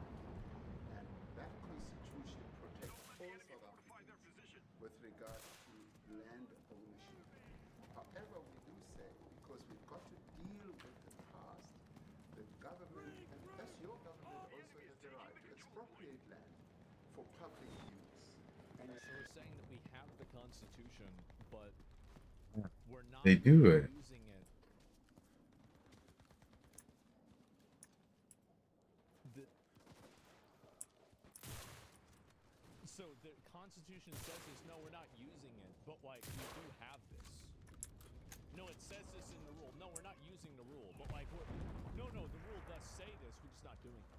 And that constitution protects all South Africans with regard to land ownership. However, we do say, because we've got to deal with the past, the government, and as your government also has the right to expropriate land for public use. And so we're saying that we have the Constitution, but we're not They do it. using it. So the Constitution says this, no, we're not using it, but like, we do have this. No, it says this in the rule. No, we're not using the rule, but like, no, the rule does say this, we're just not doing it.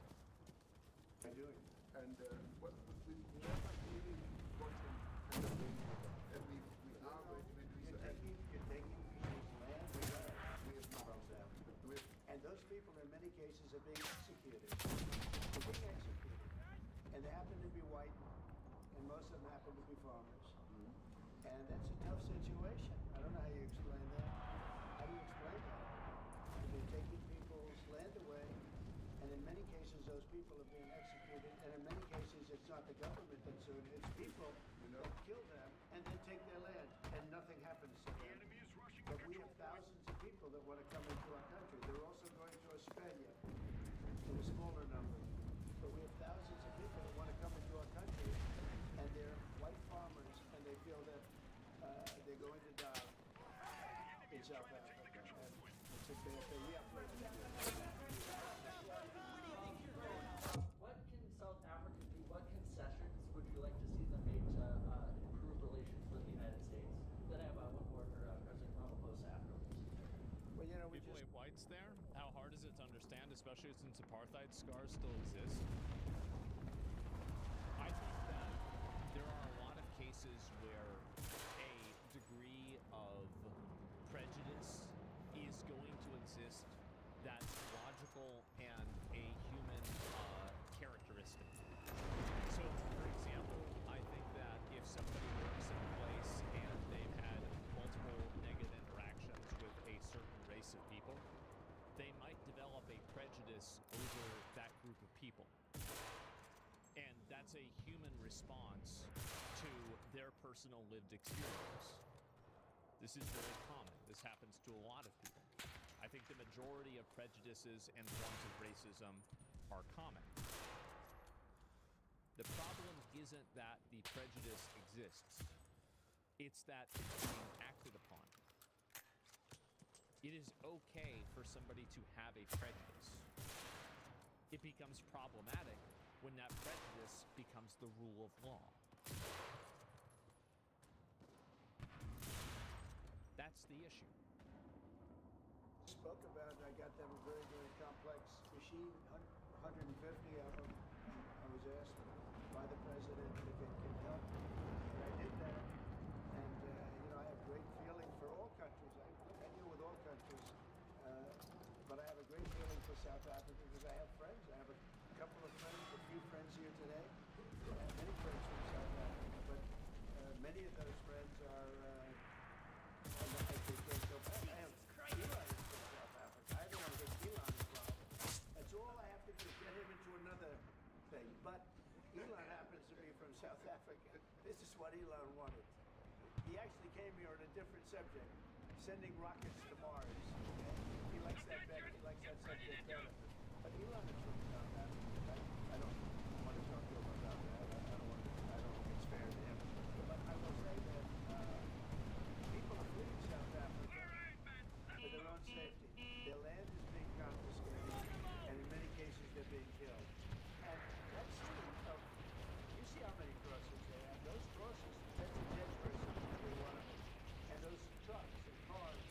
By doing it. And we've never really gotten under the and we are going to do so. You're taking people's land. We have not from them. And those people, in many cases, are being executed. They're being executed. And they happen to be white, and most of them happen to be farmers. And that's a tough situation. I don't know how you explain that. How do you explain that? They're taking people's land away, and in many cases, those And in many cases, it's not the government that's doing it, it's people that kill them and then take their land, and nothing happens to them. But we have thousands of people that want to come into our country. They're also going to Australia in a smaller number. But we have thousands of people that want to come into our country, and they're white farmers, and they feel that they're going to die in South Africa. And it's a bad thing. We have plenty of What can South Africa do? What concessions would you like to see them make to improve relations with the United States? Then I have one more for President Ramaphosa afterwards. Well, you know, we People just... hate whites there? How hard is it to understand, especially since apartheid scars still exist? I think that there are a lot of cases where a degree of prejudice is going to exist that's logical and a human characteristic. So, for example, I think that if somebody works in a place and they've had multiple negative interactions with a certain race of people, they might develop a prejudice over that group of people. And that's a human response to their personal lived experience. This is very common. This happens to a lot of people. I think the majority of prejudices and forms of racism are common. The problem isn't that the prejudice exists. It's that it's being acted upon. It is okay for somebody to have a prejudice. It becomes problematic when that prejudice becomes the rule of law. That's the issue. Spoke about, I got them a very, very complex machine, 150 of them. I was asked by the president if it could help, and I did that. And you know, I have great feeling for all countries. I deal with all countries, but I have a great feeling for South Africa because I have friends. I have a couple of friends, a few friends here today. I have many friends from South Africa, but many of those friends are. I can't go back. I have Elon is from South Africa. I don't want to get Elon involved. That's all I have to do, get him into another thing. But Elon happens to be from South Africa. This is what Elon wanted. He actually came here on a different subject, sending rockets to Mars. Okay? He likes that better. He likes that subject better. But Elon is from South Africa. I don't want to talk to him about that. I don't think it's fair to him. But I will say that people are fleeing South Africa for their own safety. Their land is being confiscated, and in many cases they're being killed. And that street of, you see how many crossings they have. Those crosses, that's a dead person, every one of them. And those trucks and cars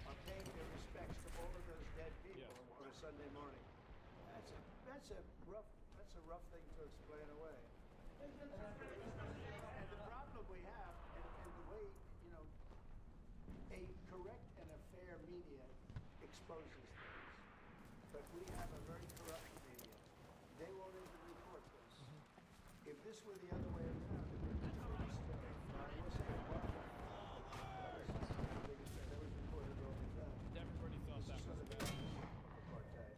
are paying their respects to all of those dead people on a Sunday morning. That's a rough thing to explain away. And the problem we have, and the way, you know, a correct and a fair media exposes things. But we have a very corrupt media. They won't even report this. If this were the other way around, it would be a big story. I will say it was. That was reported all the time. Everybody thought that was bad. Apartheid.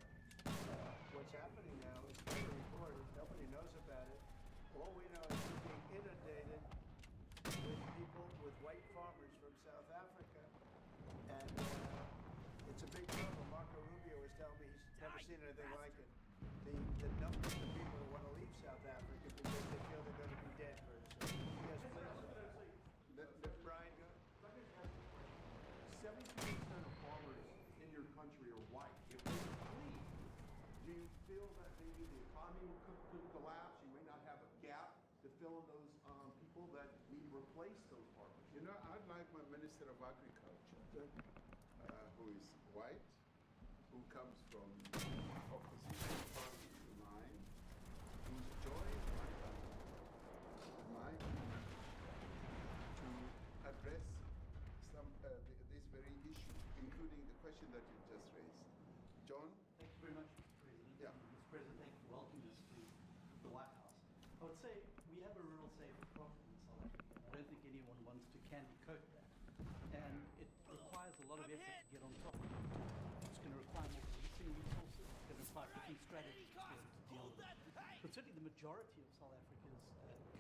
What's happening now is never reported. Nobody knows about it. All we know is we're being inundated with people, with white farmers from South Africa. And it's a big problem. Marco Rubio was telling me he's never seen anything like it. The numbers of people who want to leave South Africa because they feel they're going to be dead very soon. Yes, please. Brian, go. 70% of farmers in your country are white. If they flee, do you feel that maybe the economy could collapse? You may not have a gap to fill in those people that need to replace those farmers. You know, I'd like my Minister of Agriculture, who is white, who comes from opposition party to mine, who's joined my country to address some this very issue, including the question that you just raised. John? Thank you very much, President. Yeah. Mr. President, thank you for welcoming us to the White House. I would say we have a rural safe profit in South Africa. I don't think anyone wants to candy coat that. And it requires a lot of effort to get on top of it. It's going to require more policing resources. It's going to require different strategies to deal with it. But certainly the majority of South Africa's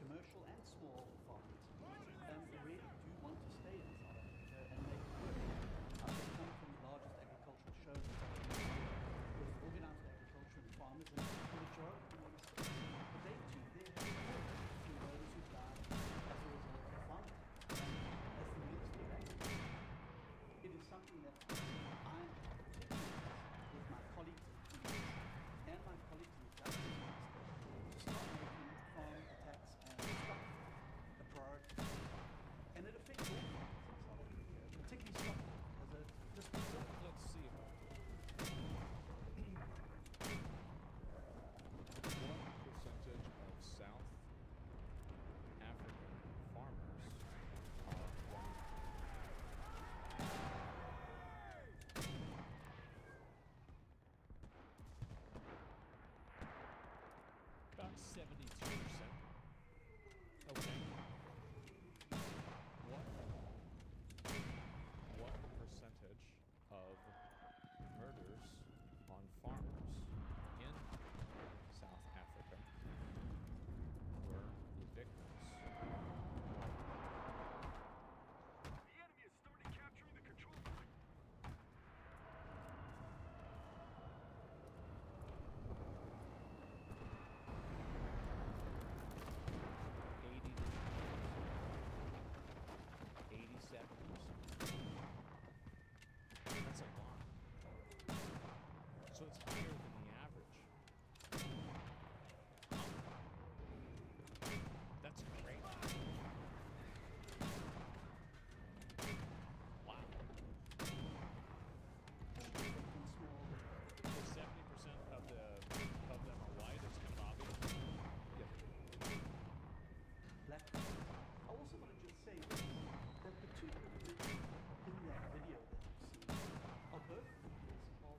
commercial and small farmers really do want to stay in South Africa and make it work. I've just come from the largest agricultural show in South Africa with organized agriculture and farmers, and the majority of them want to stay. But they too, they're to those who die as a result of farming. And as the military activist, it is something that I am particularly with my colleagues in the police and my colleagues in the justice minister to start making farm attacks and stuff a priority. And it affects all farmers in South Africa, particularly Stockholm as a district. Let's see. What percentage of South African farmers are white? About 72%. Okay. What percentage of murders on farmers in South Africa were the victims? The enemy has started capturing the control point. That's a lot. So it's higher than the average. That's great. Wow. So 70% of them are white. It's kind of obvious. Yeah. Black. I also want to just say this, that the two individuals in that video that you've seen are both leaders of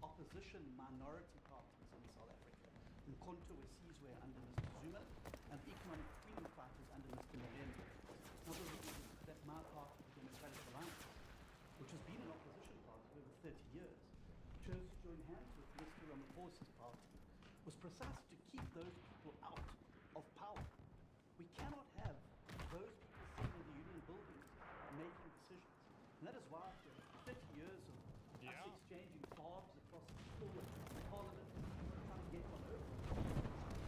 opposition minority parties in South Africa. Mkhonto weSizwe under Mr. Zuma and economic freedom fighters under Mr. Malema. Now the reason that my party, the Democratic Alliance, which has been an opposition party for over 30 years, chose to join hands with Mr. Ramaphosa's party was precisely to keep those people out of power. We cannot have those people sitting in the union buildings making decisions. And that is why after 30 years of us exchanging barbs across the floor of Parliament, trying to get one over,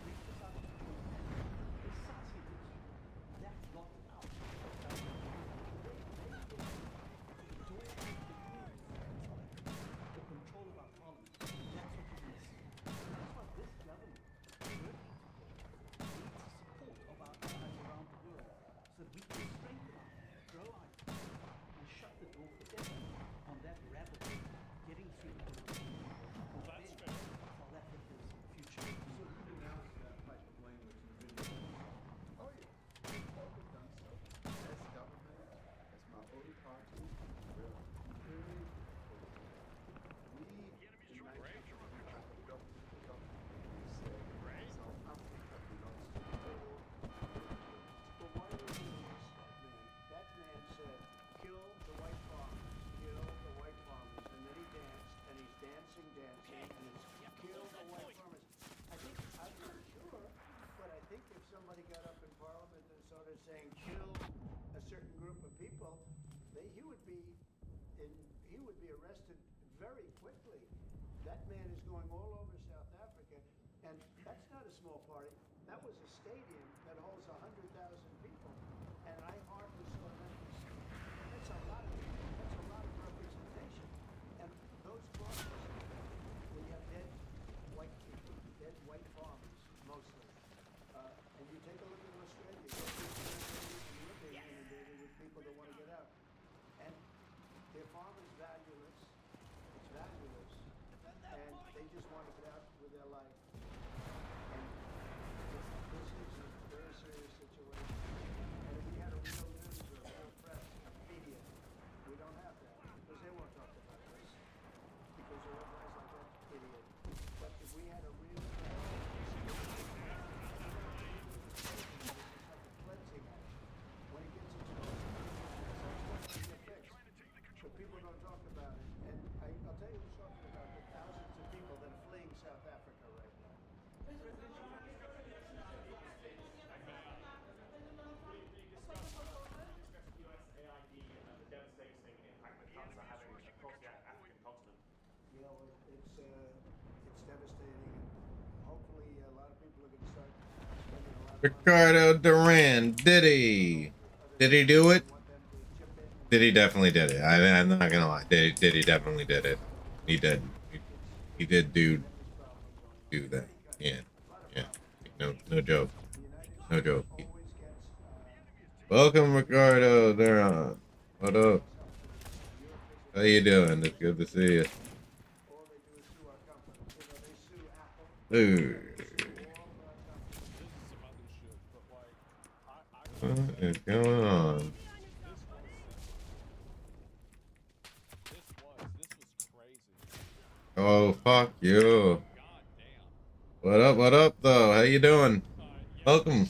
we decided to join hands precisely to keep that lot out. The control of our Parliament. That's what we miss. And that's why this government, working together, needs the support of our allies around the world so that we can strengthen our hands, grow our economy, and shut the door forever on that rabbit getting through the door. That's fair. South Africa's future. So you denounced that type of language in the video. Oh yeah, we've done so. As government, as my own party, we're very we in Nigeria have adopted the government. We say South Africa belongs to the world. But why would you do this, man? That man said, kill the white farmers, kill the white farmers. And then he danced, and he's dancing, and it's kill the white farmers. I'm not sure, but I think if somebody got up in Parliament and started saying, kill a certain group of people, he would be arrested very quickly. That man is going all over South Africa, and that's not a small party. That was a stadium that holds 100,000 people, and I hardly saw that. That's a lot of people. That's a lot of representation. And those farmers, we have dead white people, dead white farmers, mostly. And you take a look at Australia, they're inundated with people that want to get out. And their farm is valueless. It's valueless. And they just want to get out with their life. And this is a very serious situation. And if we had a real news or a real press, a media, we don't have that. Because they won't talk about this. Because there are guys like that idiot. But if we had a real press, it's like a cleansing act. When it gets exposed, it's going to get fixed. But people don't talk about it. And I'll tell you who's talking about the thousands of people that are fleeing South Ricardo Duran, did he? Did he do it? Did he definitely did it? I'm not gonna lie. Did he definitely did it? He did. He did do that. Yeah. Yeah. No joke. No joke. Welcome, Ricardo Duran. What up? How you doing? It's good to see you. Ooh. What is going on? Oh, fuck you. What up, though? How you doing? Welcome.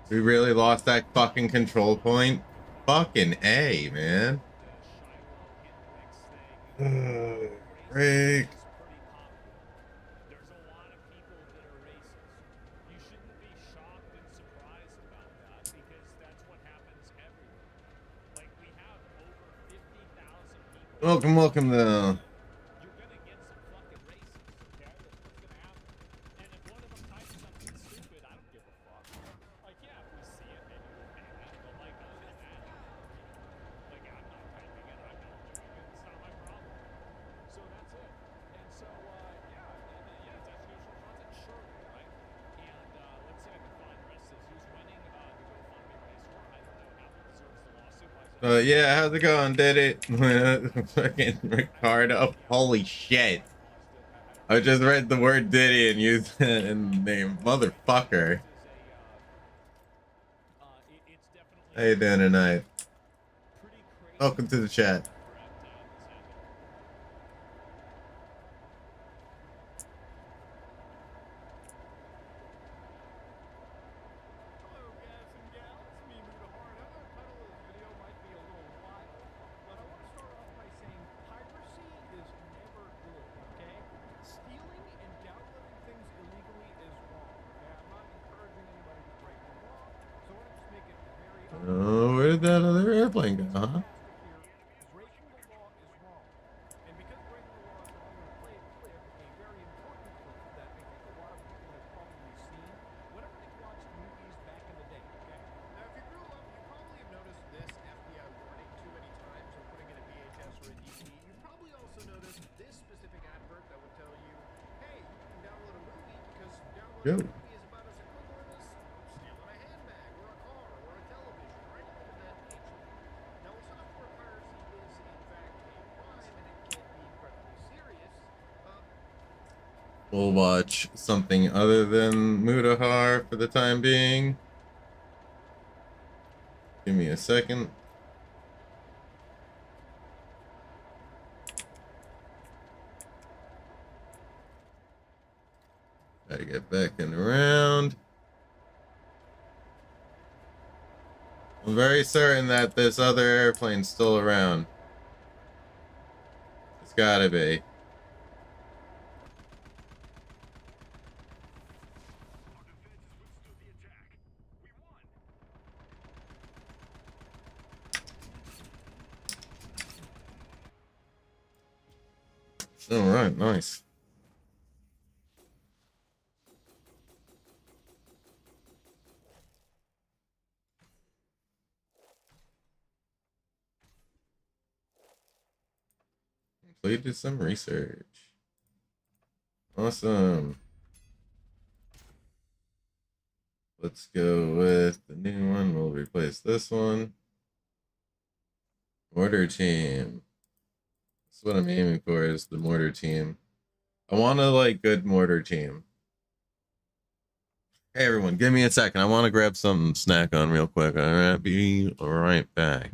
We really lost that fucking control point. Fucking A, man. Rick. Welcome though. Yeah, how's it going? Did it? Fucking Ricardo. Holy shit. I just read the word Diddy and used it in the name. Motherfucker. How you doing tonight? Welcome to the chat. Oh, where did that other airplane go, huh? Yo. We'll watch something other than Mudahar for the time being. Give me a second. Gotta get back and around. I'm very certain that this other airplane's still around. It's gotta be. All right, nice. Completed some research. Awesome. Let's go with the new one. We'll replace this one. Mortar team. That's what I'm aiming for, is the mortar team. I want a like good mortar team. Hey everyone, give me a second. I want to grab some snack on real quick. All right, be right back.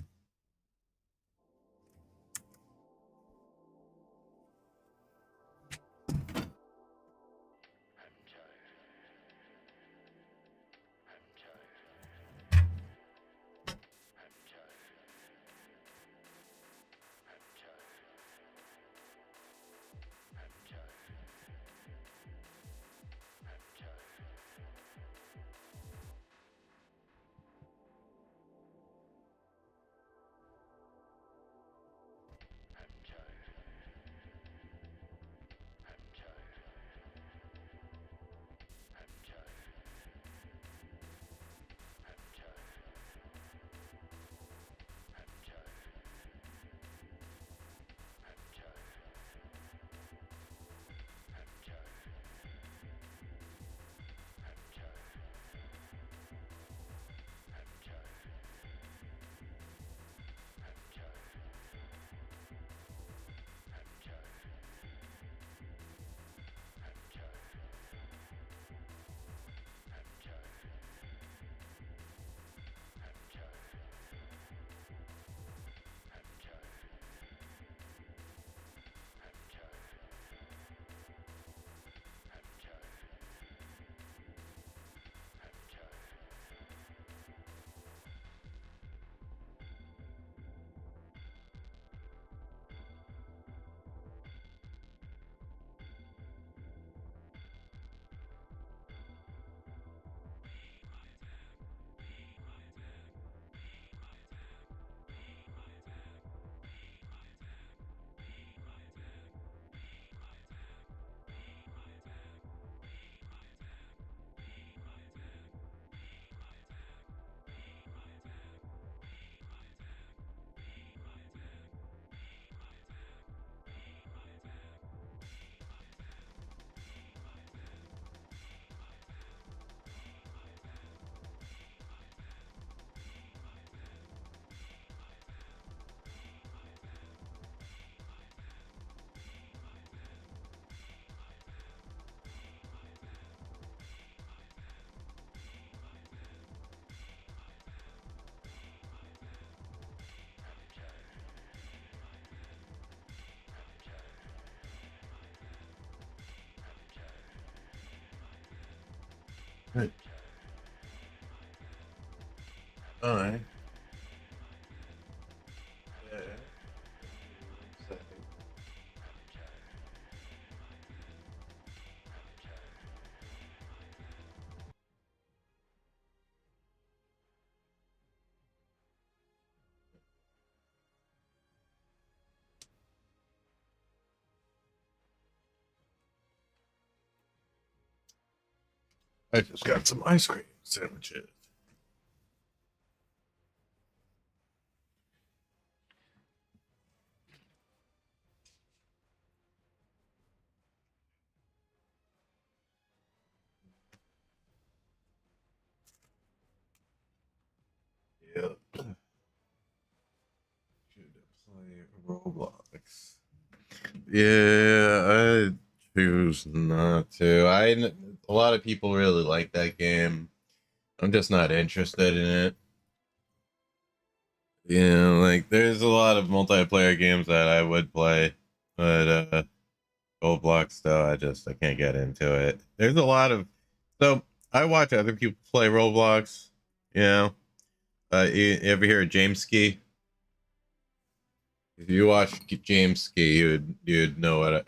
Right. Alright. Yeah. I just got some ice cream sandwiches. Yeah. Should play Roblox. Yeah, I choose not to. A lot of people really like that game. I'm just not interested in it. Yeah, like there's a lot of multiplayer games that I would play, but Roblox though, I can't get into it. There's a lot of so I watch other people play Roblox. You know, you ever hear of James Ski? If you watch James Ski, you'd know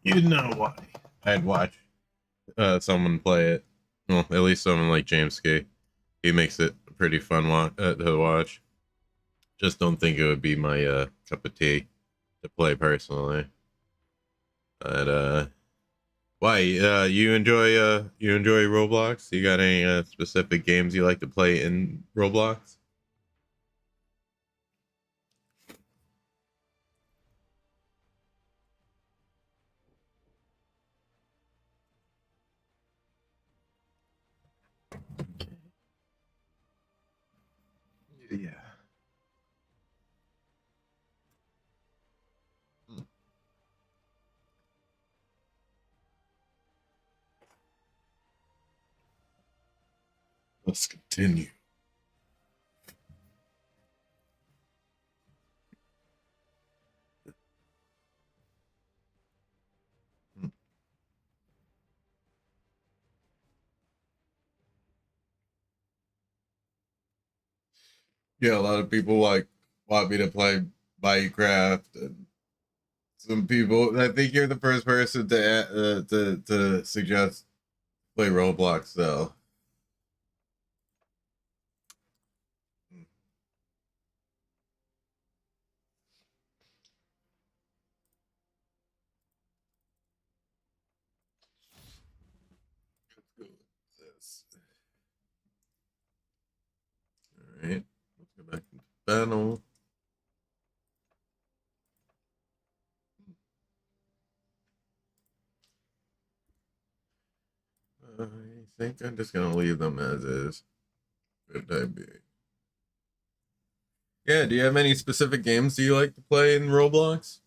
you'd know why I'd watch someone play it. Well, at least someone like James Ski. He makes it pretty fun to watch. Just don't think it would be my cup of tea to play personally. But why? You enjoy Roblox? You got any specific games you like to play in Roblox? Yeah. Let's continue. Yeah, a lot of people want me to play Minecraft, and some people. I think you're the first person to suggest play Roblox, though. Let's go with this. All right, let's go back to the panel. I think I'm just gonna leave them as is for the time being. Yeah, do you have any specific games do you like to play in Roblox?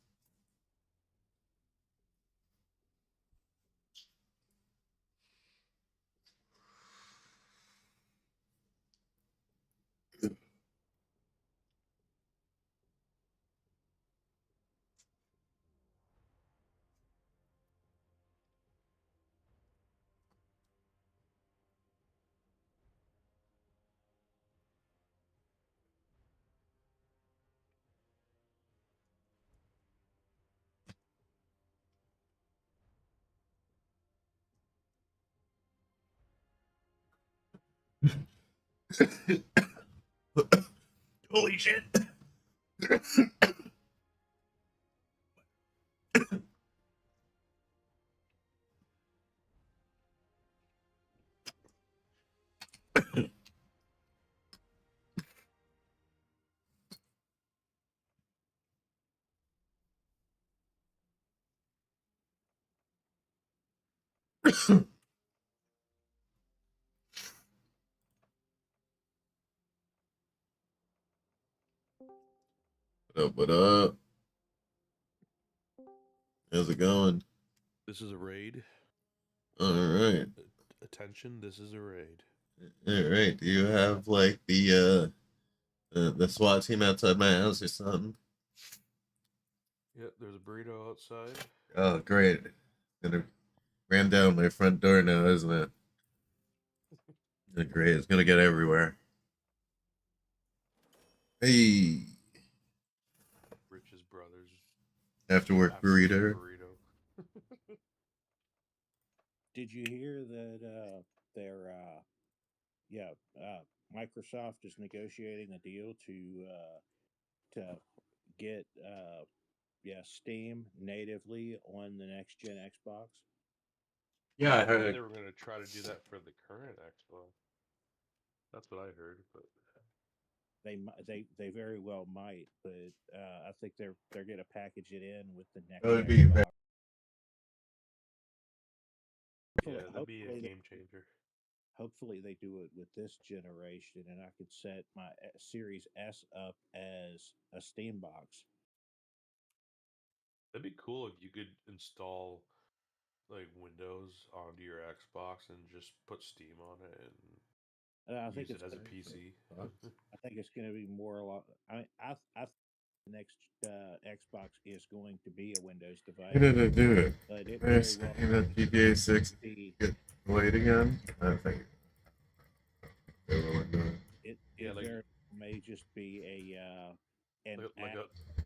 Holy shit. What up? How's it going? This is a raid. All right. Attention, this is a raid. All right. Do you have like the SWAT team outside my house or something? Yep, there's a burrito outside. Oh, great. Gonna ram down my front door now, isn't it? Great, it's gonna get everywhere. Hey, Rich's brothers. afterwork burrito. Did you hear that Microsoft is negotiating a deal to get Steam natively on the next gen Xbox? Yeah, I I thought heard. they were going to try to do that for the current Xbox. That's what I heard, but They very well might, but I think they're going to package it in with the next That would be Xbox. yeah, that'd be a game changer. Hopefully they do it with this generation, and I could set my Series S up as a Steam box. That'd be cool if you could install like Windows onto your Xbox and just put Steam on it and I think use it's it as a PC. I think it's going to be more along. I the next Xbox is going to be a Windows device. How did I do it? But it Am I saying that GTA 6 get delayed again? I think they will do it. Yeah, like very may just be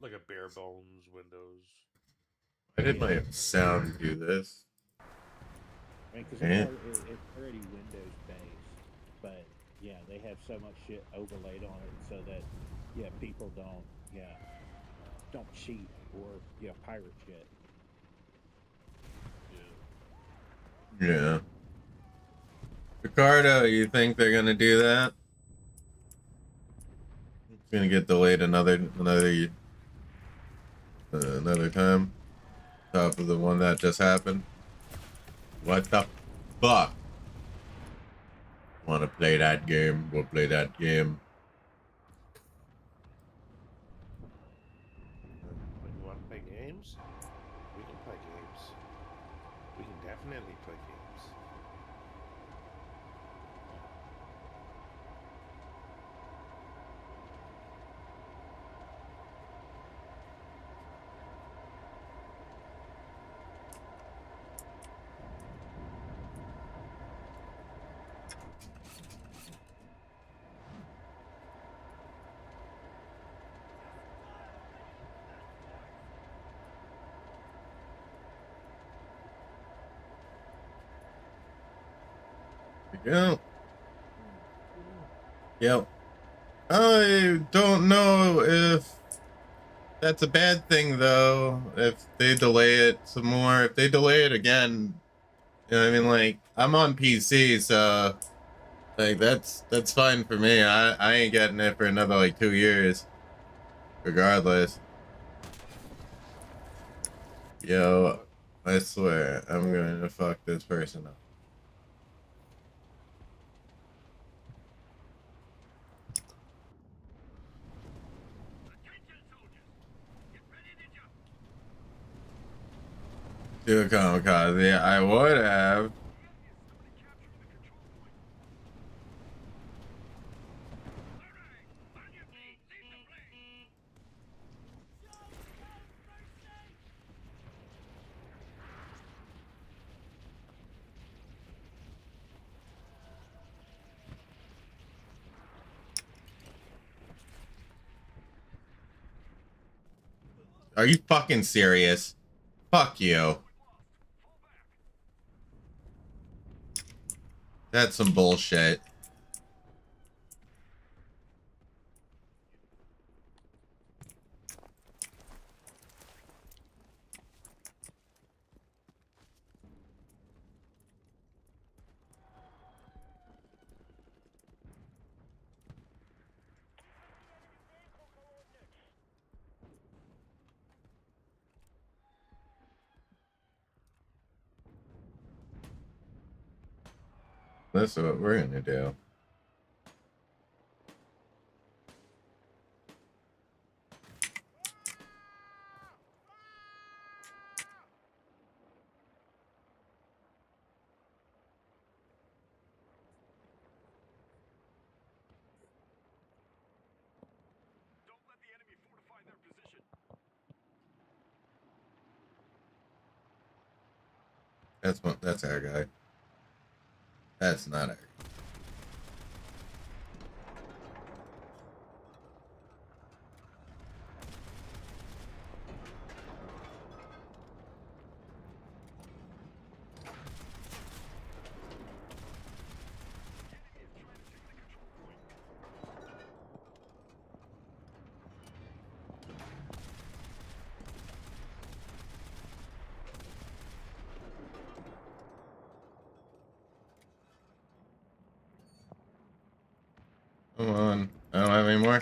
like a bare bones Windows. Why did my sound do this? I mean, because it's already Windows based, but yeah, they have so much shit overlaid on it so that people don't cheat or pirate shit. Yeah. Ricardo, you think they're gonna do that? It's gonna get delayed another time. Top of the one that just happened. What the fuck? Wanna play that game? We'll play that game. When you want to play games, we can play games. We can definitely play games. Yeah. Yep. I don't know if that's a bad thing though. If they delay it some more, if they delay it again, you know what I mean? Like, I'm on PC, so like that's fine for me. I ain't getting it for another like 2 years, regardless. Yo, I swear I'm going to fuck this person up. Do a kamikaze. I would have. Are you fucking serious? Fuck you. That's some bullshit. That's what we're gonna do. That's our guy. That's not our guy. Come on. I don't have any more.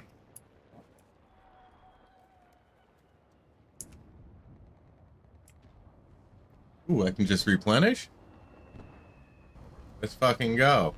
Ooh, I can just replenish? Let's fucking go.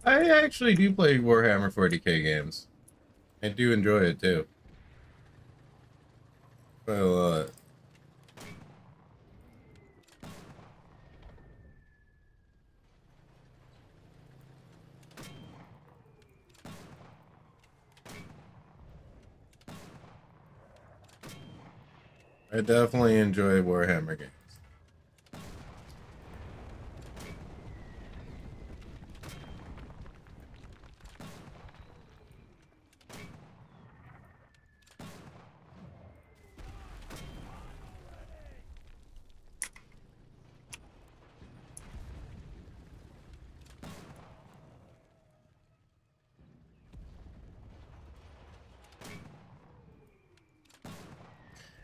I actually do play Warhammer 40k games. I do enjoy it too. Quite a lot. I definitely enjoy Warhammer games.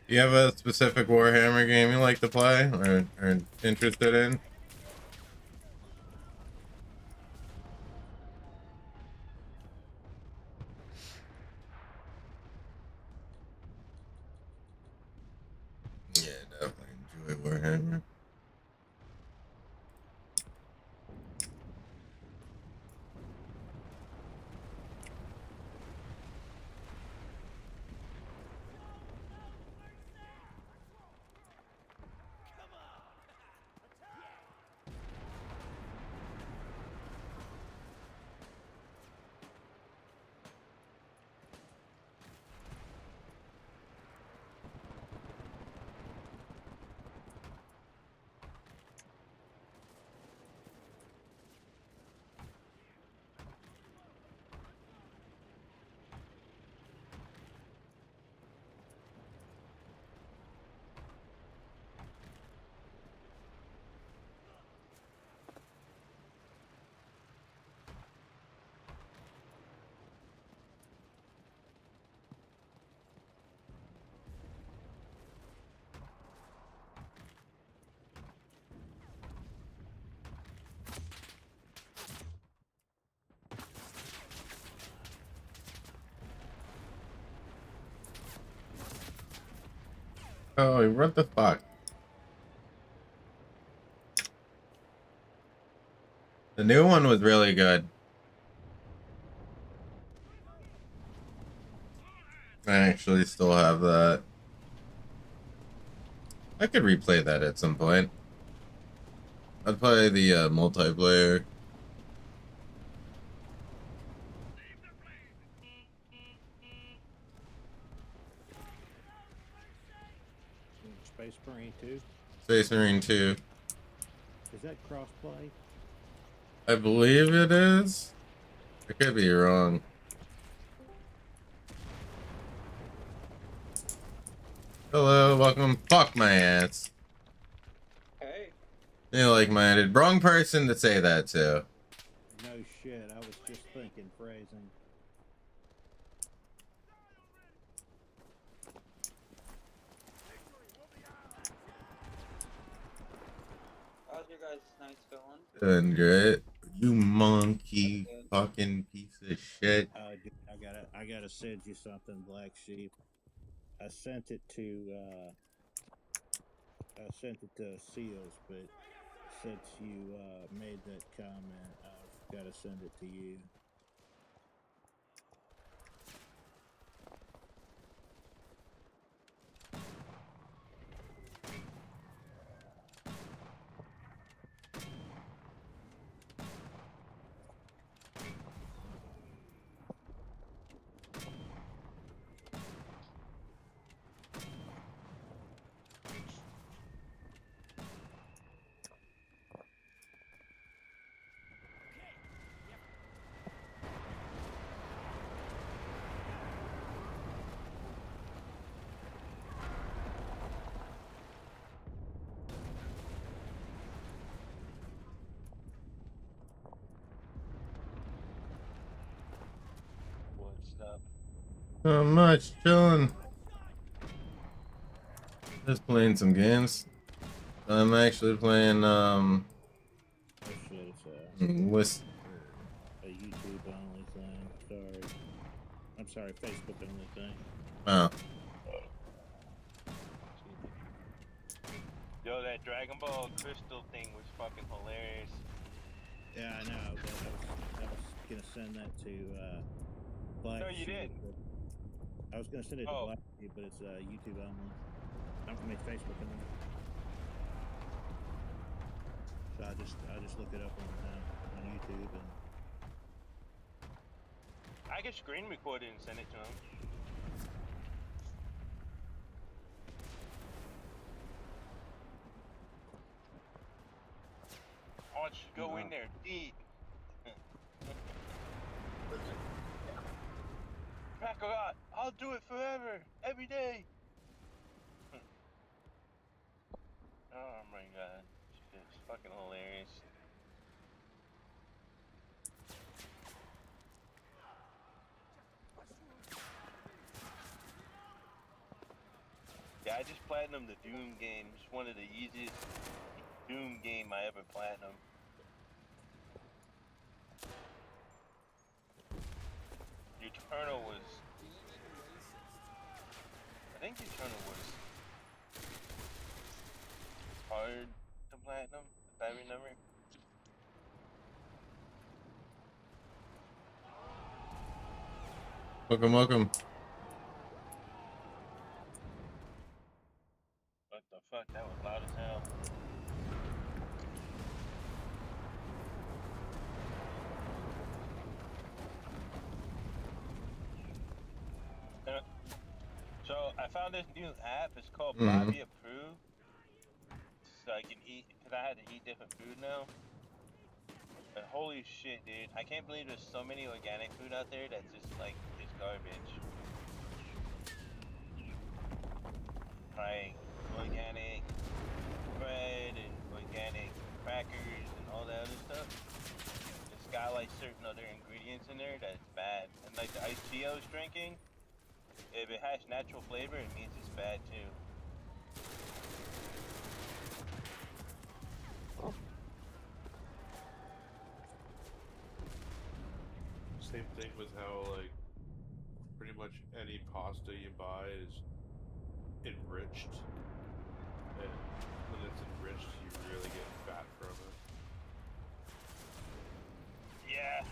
Do you have a specific Warhammer game you like to play or interested in? Yeah, definitely enjoy Warhammer. Oh, what the fuck? The new one was really good. I actually still have that. I could replay that at some point. I'd play the multiplayer. Space Marine 2? Space Marine 2. Is that crossplay? I believe it is. I could be wrong. Hello, welcome. Fuck my ass. Hey. You like-minded. Wrong person to say that to. No shit, I was just thinking phrasing. How's your guys' nights going? Doing great. You monkey fucking piece of shit. Dude, I gotta send you something, Blaqksheep. I sent it to Seals, but since you made that comment, Gotta send it to you. What's up? Not much, chilling. Just playing some games. I'm actually playing Oh shit, it's Enlisted. a YouTube only thing. Sorry. I'm sorry, Facebook only thing. Oh. Yo, that Dragon Ball Crystal thing was fucking hilarious. Yeah, I know. I was gonna send that to Blaqksheep. No, you didn't. I was gonna send it to Blaqksheep, but it's YouTube only. I mean Facebook only. So I just look it up on YouTube and. I can screen record it and send it to him. I want you to go in there deep. Kakarot, I'll do it forever, every day. Oh my god, it's fucking hilarious. Yeah, I just platinumed the Doom game. It's one of the easiest Doom game I ever platinumed. The Eternal was... I think the Eternal was hard to platinum, if I remember. Welcome, welcome. What the fuck? That was loud as hell. So I found this new app. It's called Bobby Approved. So I can eat, because I had to eat different food now. But holy shit, dude. I can't believe there's so many organic food out there that's just like, it's garbage. Like organic bread and organic crackers and all that other stuff. It's got like certain other ingredients in there that's bad. And like the iced tea I was drinking, if it has natural flavor, it means it's bad too. Same thing with how, like, pretty much any pasta you buy is enriched. And when it's enriched, you really get fat from it. Yeah.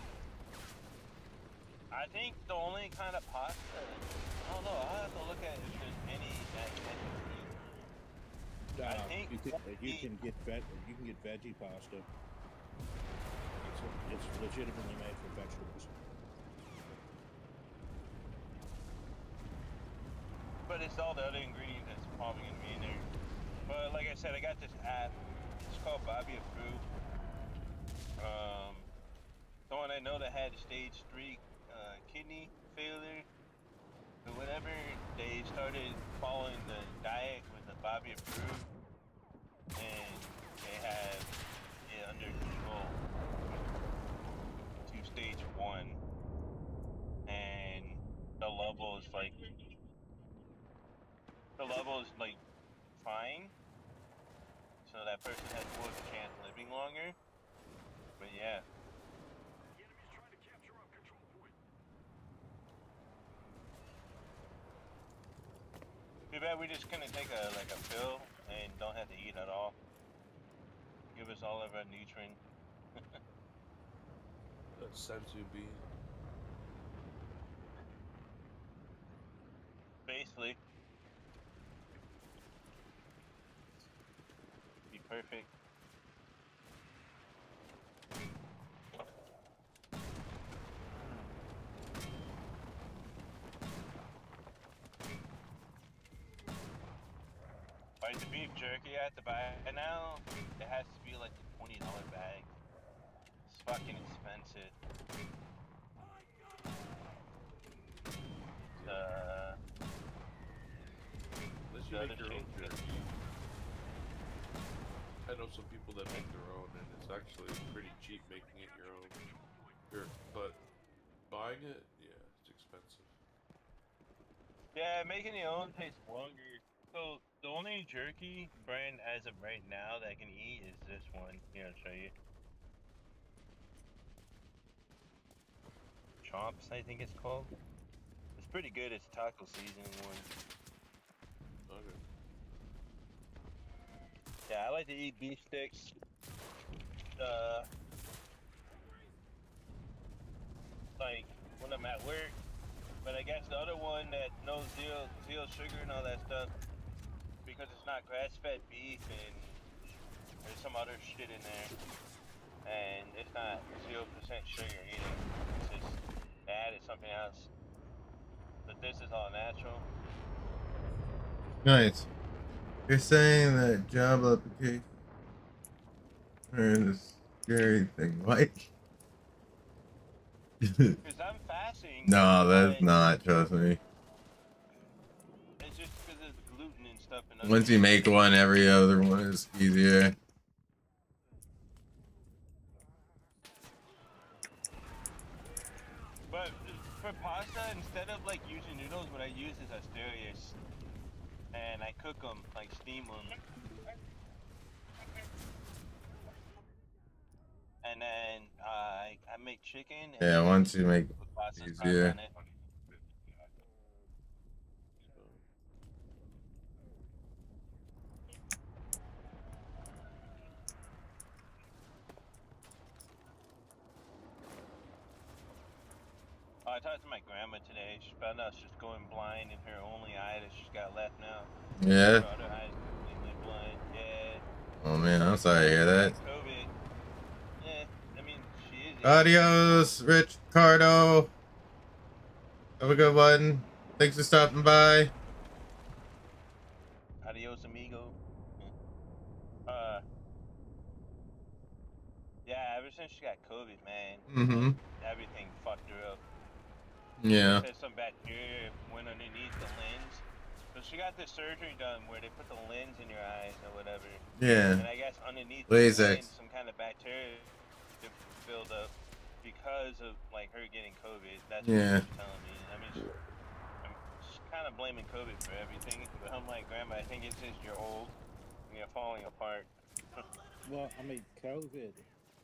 I think the only kind of pasta, I don't know, I'll have to look at if there's any that can eat. I think you can get veggie pasta. It's legitimately made from vegetables. But it's all the other ingredients that's probably gonna be in there. But like I said, I got this app. It's called Bobby Approved. Someone I know that had stage 3 kidney failure. But whenever they started following the diet with the Bobby Approved, and they have it under control to stage 1, and the level is like fine, so that person has more of a chance of living longer. But yeah. Too bad we just couldn't take a pill and don't have to eat at all. Give us all of our nutrients. senzu bean. Basically. Be perfect. Like the beef jerky I have to buy now, it has to be like a $20 bag. It's fucking expensive. Unless you make your own jerky. I know some people that make their own, and it's actually pretty cheap making it your own. But buying it, yeah, it's expensive. Yeah, making your own takes longer. So the only jerky brand as of right now that I can eat is this one. Here, I'll show you. Chomps, I think it's called. It's pretty good. It's taco seasoning one. Okay. Yeah, I like to eat beef sticks. Like when I'm at work. But I guess the other one that no zero sugar and all that stuff, because it's not grass-fed beef and there's some other shit in there, and it's not 0% sugar either. It's just they added something else. But this is all natural. Nice. You're saying that job application are the scary thing, like. Because I'm fasting. No, that's not. Trust me. It's just because of the gluten and stuff. And Once you make one, every other one is easier. But for pasta, instead of like using noodles, what I use is Asterios. And I cook them, like steam them. And then I make chicken. And Yeah, once you make put pasta sauce easier. on it. I talked to my grandma today. She found out she's going blind in her only eye that she's got left now. Yeah. Her other eye is completely blind. Yeah. Oh man, I'm sorry to hear that. COVID. Yeah, I mean, she is. Adios, Rich Ricardo. Have a good one. Thanks for stopping by. Adios, amigo. Yeah, ever since she got COVID, man, like, everything fucked her up. Yeah. Said some bacteria went underneath the lens. So she got this surgery done where they put the lens in your eyes or whatever. Yeah. And I guess underneath LASIK. the lens, some kind of bacteria filled up because of like her getting COVID. That's what she was telling me. I mean, I'm kind of blaming COVID for everything. But I'm like, Grandma, I think it's just you're old and you're falling apart. Well, I mean, COVID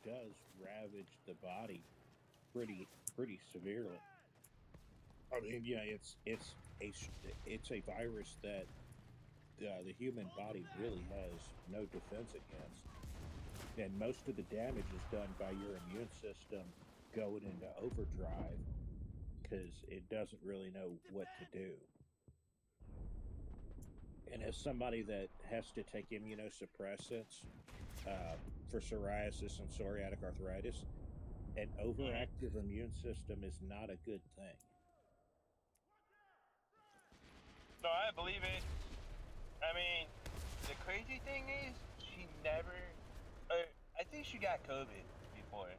does ravage the body pretty severely. I mean, yeah, it's a virus that the human body really has no defense against, and most of the damage is done by your immune system going into overdrive because it doesn't really know what to do. And as somebody that has to take immunosuppressants for psoriasis and psoriatic arthritis, an overactive immune system is not a good thing. No, I believe it. I mean, the crazy thing is, she never. I think she got COVID before,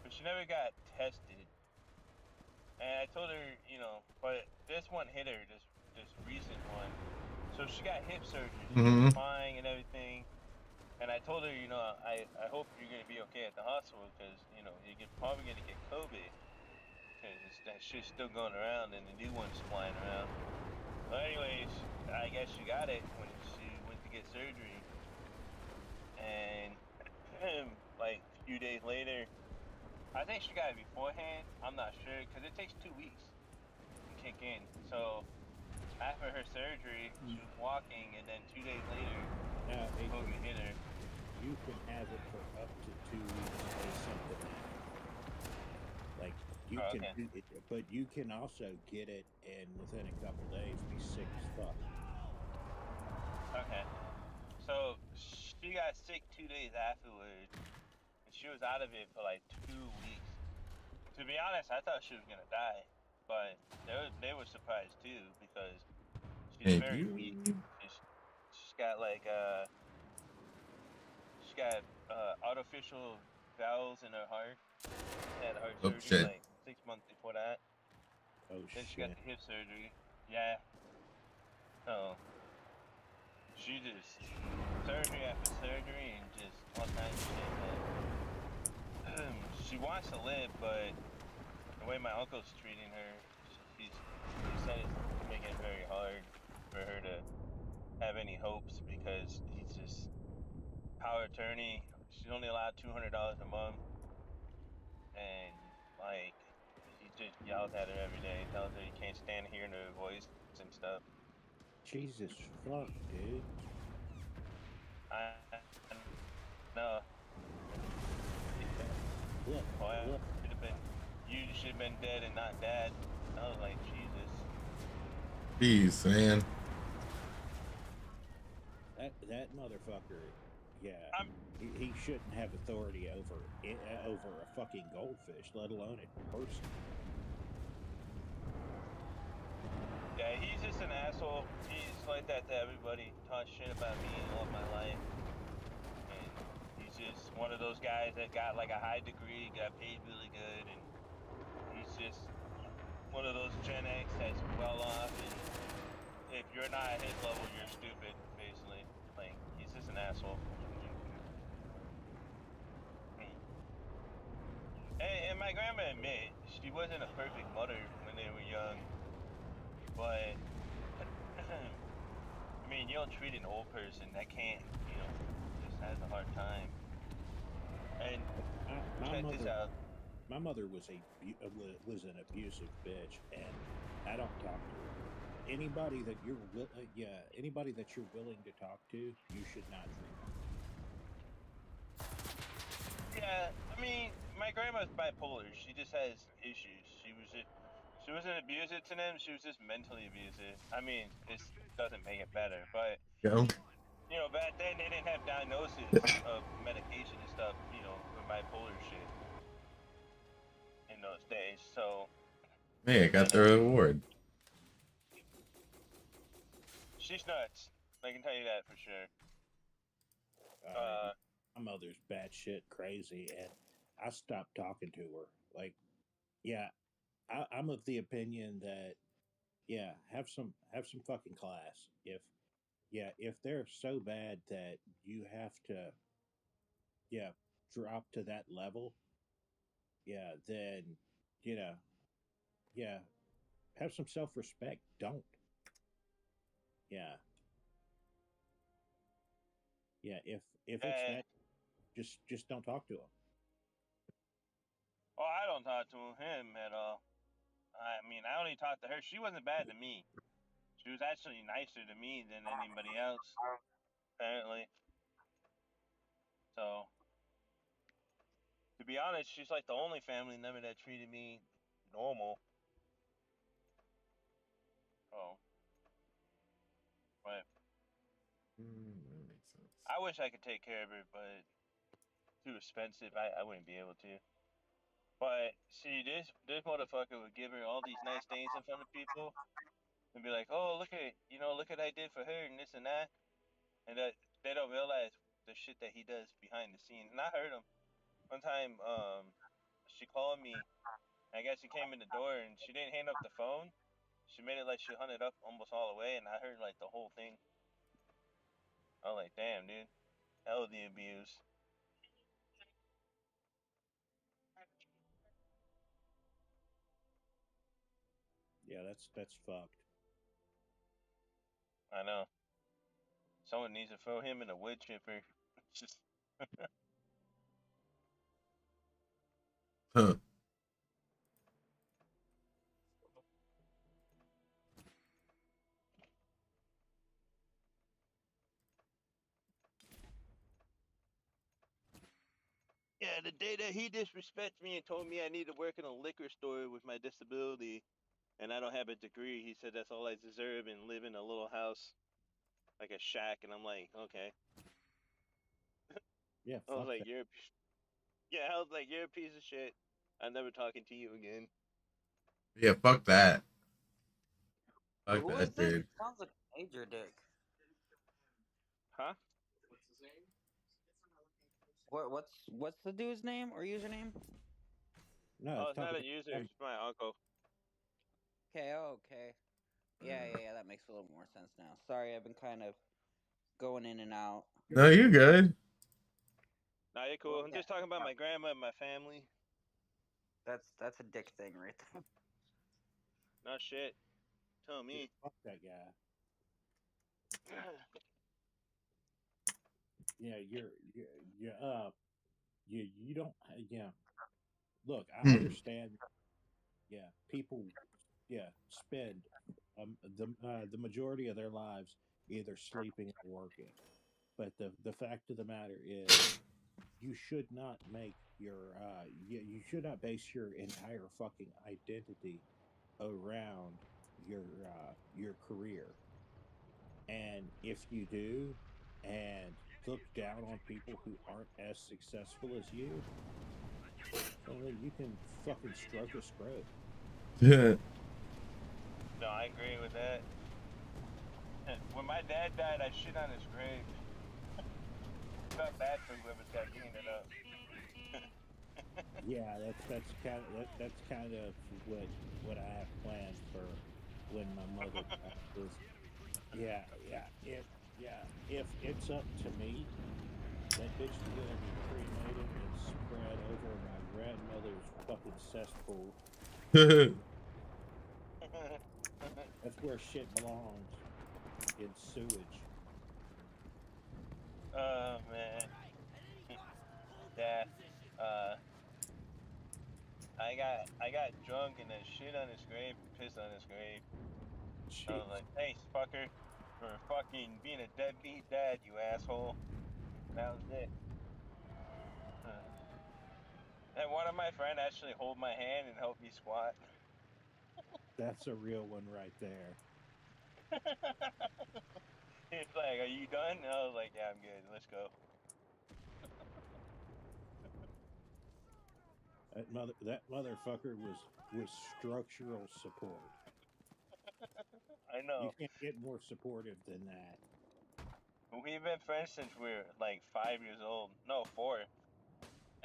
but she never got tested. And I told her, you know, but this one hit her, this recent one. So she got hip surgery. She was fine and everything. And I told her, you know, I hope you're gonna be okay at the hospital because you know you're probably gonna get COVID because that shit's still going around and the new one's flying around. Well, anyways, I guess she got it when she went to get surgery, and like a few days later, I think she got it beforehand. I'm not sure because it takes 2 weeks to kick in. So after her surgery, she was walking, and then 2 days later, COVID hit her. You can have it for up to 2 weeks asymptomatic. can, Okay. but you can also get it and within a couple days be sick as fuck. Okay. So she got sick 2 days afterwards, and she was out of it for like 2 weeks. To be honest, I thought she was gonna die, but they were surprised too because she's Hey, do very weak. you? She's got like she's got artificial valves in her heart. She had heart Oh surgery shit. like 6 months before that. Oh Then she got shit. the hip surgery. Yeah. So she just surgery after surgery and just all kinds of shit, man. She wants to live, but the way my uncle's treating her, he said it's making it very hard for her to have any hopes because he's just power attorney. She's only allowed $200 a month, and like he just yells at her every day, tells her he can't stand hearing her voice and stuff. Jesus fuck, dude. I know. Look, Boy, look. you should have been dead and not dad. I was like, Jesus. Jeez, man. That motherfucker, yeah, he shouldn't have authority over a fucking goldfish, let alone a person. Yeah, he's just an asshole. He's like that to everybody. Talks shit about me all my life. And he's just one of those guys that got like a high degree, got paid really good, and he's just one of those Gen X that's well off, and if you're not at his level, you're stupid, basically. Like, he's just an asshole. And my grandma admit, she wasn't a perfect mother when they were young, but I mean, you don't treat an old person that can't, just has a hard time. And check this out. My mother was was an abusive bitch, and I don't talk to her. Anybody that anybody that you're willing to talk to, you should not treat them. Yeah, I mean, my grandma's bipolar. She just has issues. She wasn't abusive to them. She was just mentally abusive. I mean, it doesn't make it better, but Go. back then they didn't have diagnosis of medication and stuff, for bipolar shit in those days. So, Hey, I got the reward. she's nuts. I can tell you that for sure. My mother's batshit crazy, and I stopped talking to her. Like, yeah, I'm of the opinion that yeah, have some fucking class. If they're so bad that you have to drop to that level, then you know yeah, have some self respect. Don't yeah if it's that, just don't talk to them. Oh, I don't talk to him at all. I mean, I only talked to her. She wasn't bad to me. She was actually nicer to me than anybody else, apparently. So, to be honest, she's like the only family member that treated me normal. Oh, but That makes sense. I wish I could take care of her, but too expensive. I wouldn't be able to. But see, this motherfucker would give her all these nice things in front of people and be like, "Oh, look at I did for her and this and that," and that they don't realize the shit that he does behind the scenes. And I heard him one time. She called me. I guess she came in the door and she didn't hang up the phone. She made it like she hung it up almost all the way, and I heard like the whole thing. I was like, "Damn, dude, hell the abuse." Yeah, that's fucked. I know. Someone needs to throw him in a wood chipper. Just Huh. yeah. yeah, the day that he disrespected me and told me I need to work in a liquor store with my disability and I don't have a degree, he said that's all I deserve and live in a little house, like a shack. And I'm like, okay. Yeah, I was fuck like, that. yeah, I was like, you're a piece of shit. I'm never talking to you again. Yeah, fuck that. Fuck Who is that, this? dude. Sounds like a major dick. Huh? What's the dude's name or username? No, Oh, it's it's not talking a user, about it's my uncle. Okay, okay. Yeah, that makes a little more sense now. Sorry, I've been kind of going in and out. No, you good. Nah, you're cool. I'm just talking about my grandma and my family. That's a dick thing right there. No shit. Tell me. fuck that guy. Yeah, you don't. Yeah, look, I understand. Yeah, people, yeah, spend the majority of their lives either sleeping or working. But the fact of the matter is, you should not make you should not base your entire fucking identity around your career. And if you do, and look down on people who aren't as successful as you, well, then you can fucking stroke a scrote. Yeah. No, I agree with that. When my dad died, I shit on his grave. Felt bad for whoever's got cleaned it up. Yeah, that's kind of what I have planned for when my mother passes. If it's up to me, that bitch is gonna be cremated and spread over my grandmother's fucking cesspool. That's where shit belongs, in sewage. Oh man. Yeah. I got drunk and then shit on his grave and pissed on his grave. I was like, thanks, fucker, for fucking being a deadbeat dad, you asshole. That was it. And one of my friends actually hold my hand and help me squat. That's a real one right there. He's like, are you done? And I was like, yeah, I'm good. Let's go. That motherfucker was structural support. I You know. can't get more supportive than that. We've been friends since we were like 5 years old. No, 4.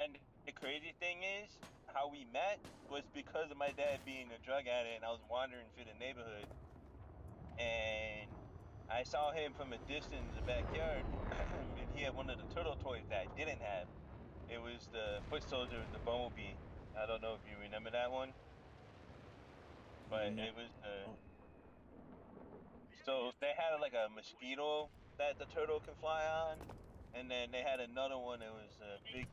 And the crazy thing is, how we met was because of my dad being a drug addict, and I was wandering through the neighborhood, and I saw him from a distance in the backyard, and he had one of the turtle toys that I didn't have. It was the foot soldier with the bumblebee. I don't know if you remember that one, but No. it was so they had like a mosquito that the turtle can fly on, and then they had another one that was a big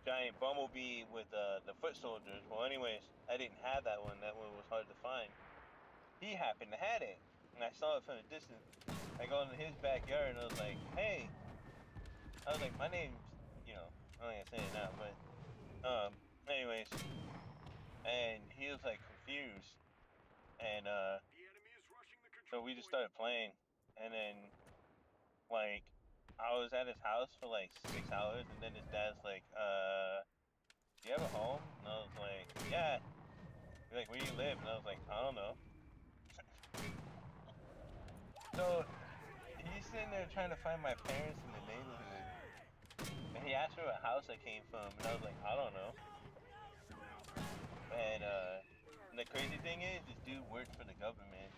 giant bumblebee with the foot soldiers. Well, anyways, I didn't have that one. That one was hard to find. He happened to have it, and I saw it from a distance. I go into his backyard, and I was like, "Hey," I was like, "My name's," I'm not gonna say it now, but anyways, and he was like confused, and so we just started playing, and then like I was at his house for like 6 hours, and then his dad's like, do you have a home? And I was like, yeah. He's like, where do you live? And I was like, I don't know. So he's sitting there trying to find my parents in the neighborhood. And he asked me what house I came from, and I was like, I don't know. And the crazy thing is, this dude worked for the government.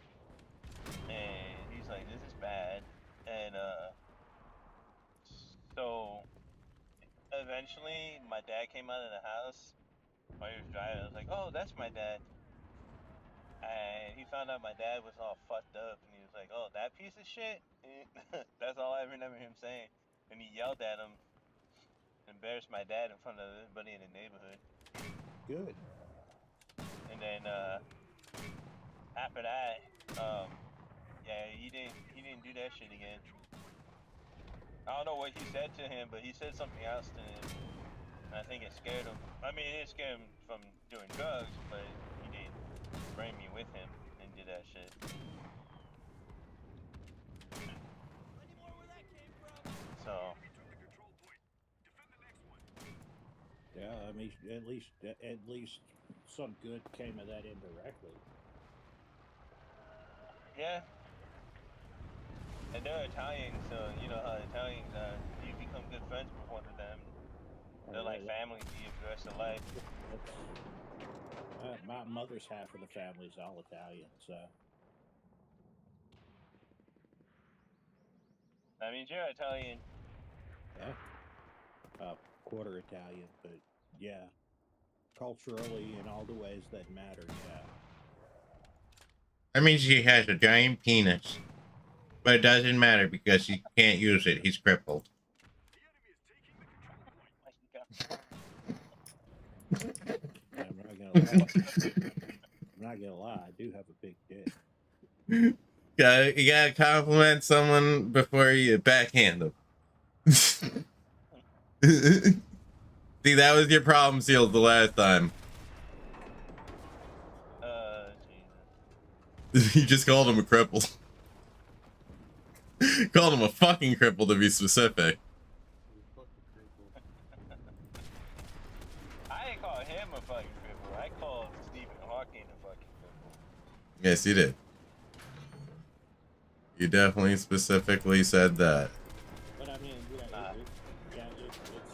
And he's like, this is bad. And so eventually my dad came out of the house while he was driving. I was like, oh, that's my dad. And he found out my dad was all fucked up, and he was like, "Oh, that piece of shit." That's all I remember him saying. And he yelled at him, embarrassed my dad in front of everybody in the neighborhood. Good. And then after that, yeah, he didn't do that shit again. I don't know what he said to him, but he said something else to him. And I think it scared him. I mean, it scared him from doing drugs, but he didn't bring me with him and do that shit. So. Yeah, I mean, at least some good came of that indirectly. Yeah. And they're Italian, so you know how Italians are. You become good friends with one of them. They're like family to you for the rest of life. My mother's half of the family's all Italian, so. I mean, you're Italian. Yeah. Quarter Italian, but yeah. Culturally, in all the ways that matter, yeah. That means she has a giant penis. But it doesn't matter because he can't use it. He's crippled. I'm not gonna lie, I do have a big dick. You gotta compliment someone before you backhand them. See, that was your problem sealed the last time. You just called him a cripple. Called him a fucking cripple to be specific. I didn't call him a fucking cripple. I called Stephen Hawking a fucking cripple. Yes, you did. You definitely specifically said that. But I mean, you know, it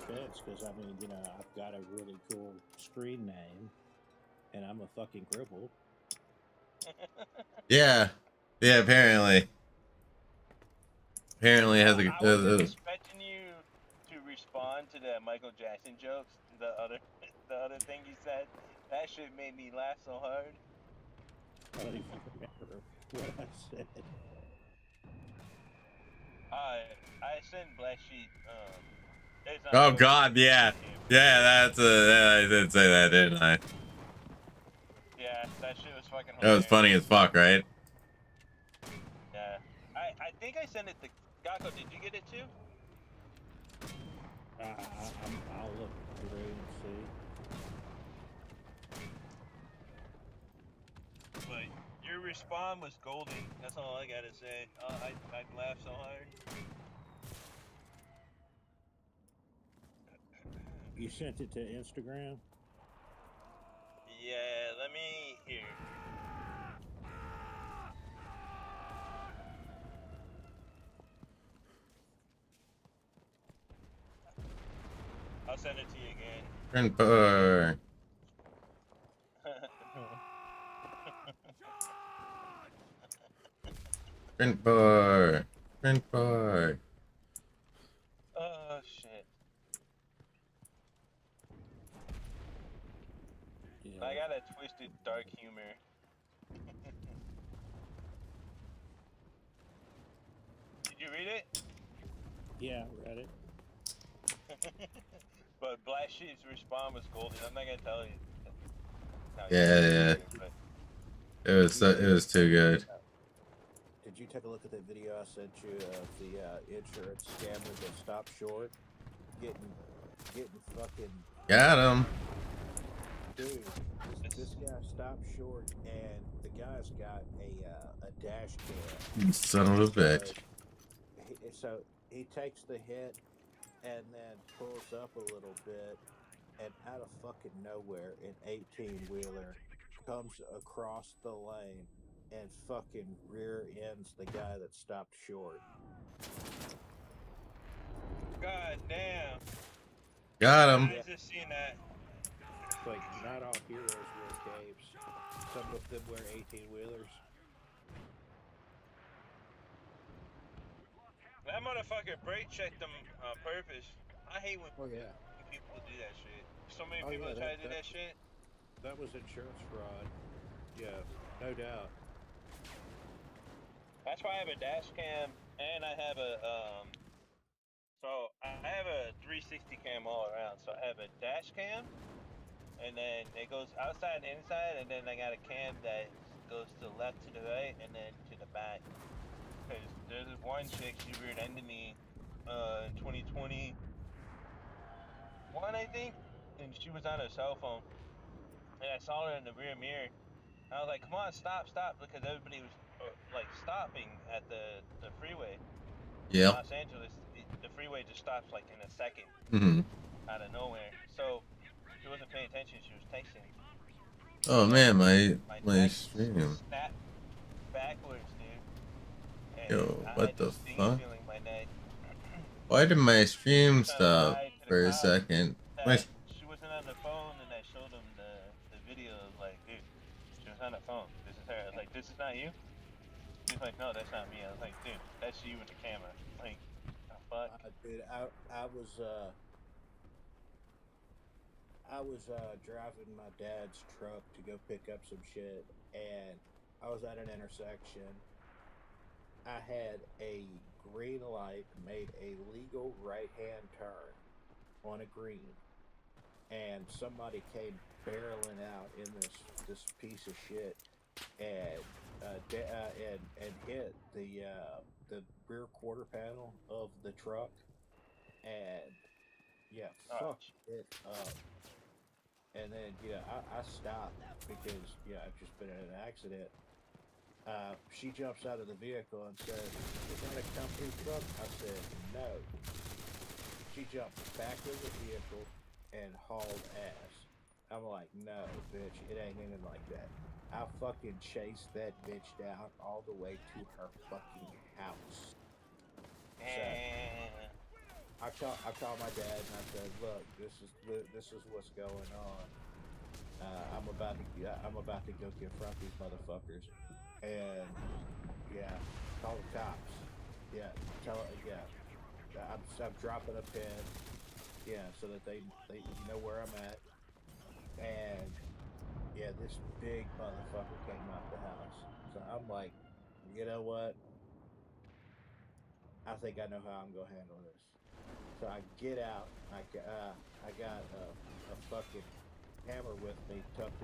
fits because I mean, you know, I've got a really cool screen name, and I'm a fucking cripple. Yeah, apparently. Apparently, it has I wasn't expecting you to respond to the Michael Jackson jokes. The other thing you said, that shit made me laugh so hard. I don't even remember what I said. I sent Blaqksheep. Oh God, yeah, that's I did say that, didn't I? Yeah, that shit was fucking hilarious. That was funny as fuck, right? Yeah, I think I sent it to Gakko. Did you get it too? I'll look through and see. But your respawn was golden. That's all I gotta say. I laughed so hard. You sent it to Instagram? Yeah, let me hear. I'll send it to you again. Grandpa. Grandpa. Oh shit. Yeah. I got a twisted dark humor. Did you read it? Yeah, I read it. But Blaqksheep's respawn was golden. I'm not gonna tell you. Yeah. It was too good. Did you take a look at that video I sent you of the insurance scammer that stopped short? Getting fucking... Got him. Dude, this guy stopped short, and the guy's got a dash cam. Son of a bitch. So he takes the hit and then pulls up a little bit, and out of fucking nowhere, an 18-wheeler comes across the lane and fucking rear ends the guy that stopped short. God damn. Got him. I just seen that. Like, not all heroes wear capes. Some of them wear 18-wheelers. That motherfucker brake checked them on purpose. I hate when people do that shit. So many people try to do that shit. That was insurance fraud. Yeah, no doubt. That's why I have a dash cam and I have a so I have a 360 cam all around. So I have a dash cam, and then it goes outside and inside, and then I got a cam that goes to the left, to the right, and then to the back. Because there's this one chick, she rear-ended me in 2021, I think. and she was on her cell phone, and I saw her in the rear mirror. I was like, "Come on, stop, stop!" Because everybody was like stopping at the freeway. Yeah. Los Angeles, the freeway just stops like in a second, Mm-hmm. out of nowhere. So she wasn't paying attention. She was texting. Oh man, my text stream. snapped backwards, dude. And Yo, I what had the this stinging fuck? feeling in my neck. Why did my She stream was trying to stop lie to the for a cops second? that she wasn't on the phone, and I showed them the video. I was like, dude, she was on the phone. This is her. I was like, this is not you? She's like, no, that's not me. I was like, dude, that's you with the camera. Like, the fuck? Dude, I was driving my dad's truck to go pick up some shit, and I was at an intersection. I had a green light, made a legal right-hand turn on a green, and somebody came barreling out in this piece of shit and and hit the rear quarter panel of the truck, and fucked it up. And then I stopped because I've just been in an accident. She jumps out of the vehicle and says, "Is that a company truck?" I said, "No." She jumped back in the vehicle and hauled ass. I'm like, "No, bitch, it ain't anything like that." I fucking chased that bitch down all the way to her fucking house. So I called my dad and I said, "Look, this is what's going on. I'm about to go confront these motherfuckers." And call the cops. I'm dropping a pin, so that they know where I'm at. And this big motherfucker came out the house. So I'm like, you know what? I think I know how I'm gonna handle this. So I get out. I got a fucking hammer with me tucked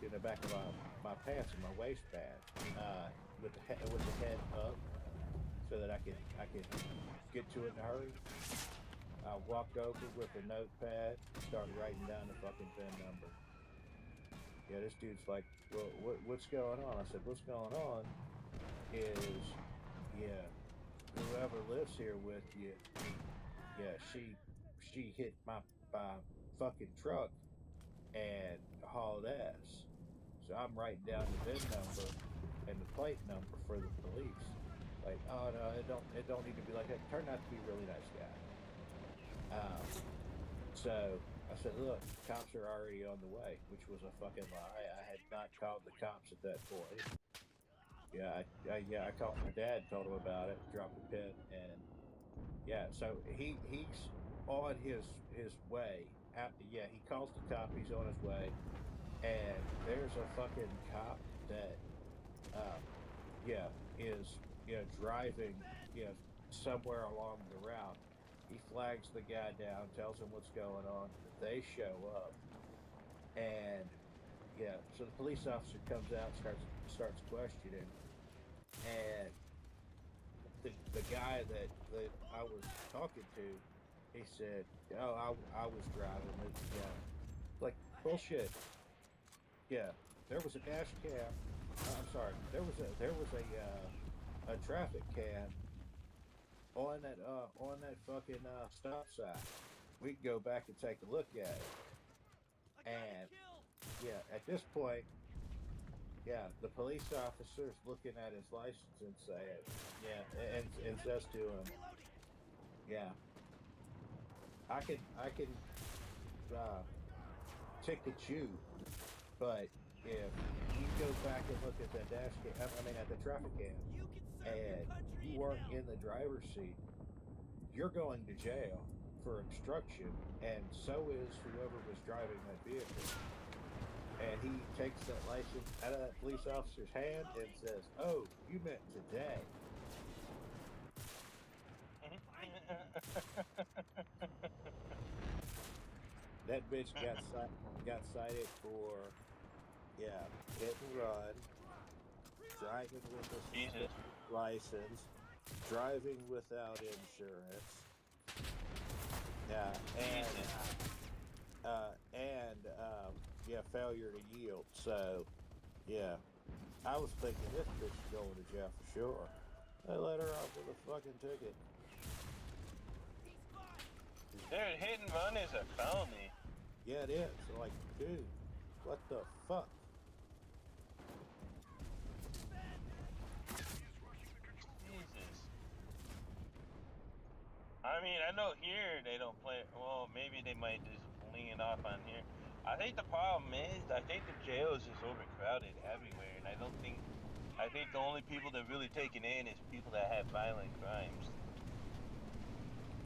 in the back of my pants and my waistband, with the head up, so that I can get to it in a hurry. I walk over with a notepad, start writing down the fucking VIN number. This dude's like, "Well, what's going on?" I said, "What's going on is, whoever lives here with you, she hit my fucking truck and hauled ass." So I'm writing down the VIN number and the plate number for the police. Like, "Oh no, it don't need to be like that." Turned out to be a really nice guy. So I said, "Look, cops are already on the way," which was a fucking lie. I had not called the cops at that point. I called my dad, told him about it, dropped the pin, and so he's on his way. He calls the cop. He's on his way, and there's a fucking cop that is driving somewhere along the route. He flags the guy down, tells him what's going on. They show up, and so the police officer comes out, starts questioning, and the guy that I was talking to, he said, "Oh, I was driving." Like, bullshit. There was a dash cam. I'm sorry. There was a traffic cam on that fucking stop sign. We can go back and take a look at it. And at this point, the police officer's looking at his license and saying, and says to him, I can ticket you, but if you go back and look at that dash cam, at the traffic cam, and you weren't in the driver's seat, you're going to jail for obstruction, and so is whoever was driving that vehicle." And he takes that license out of that police officer's hand and says, "Oh, you meant today." That bitch got cited for hit and run, driving with a suspended license, driving without insurance, failure to yield. So, yeah, I was thinking this bitch is going to jail for sure. They let her off with a fucking ticket. Dude, hit and run is a felony. Yeah, it is. Like, dude, what the fuck? Jesus. I mean, I know here they don't play. Well, maybe they might just lean it off on here. I think the problem is, I think the jail is just overcrowded everywhere, and I think the only people that really take it in is people that have violent crimes.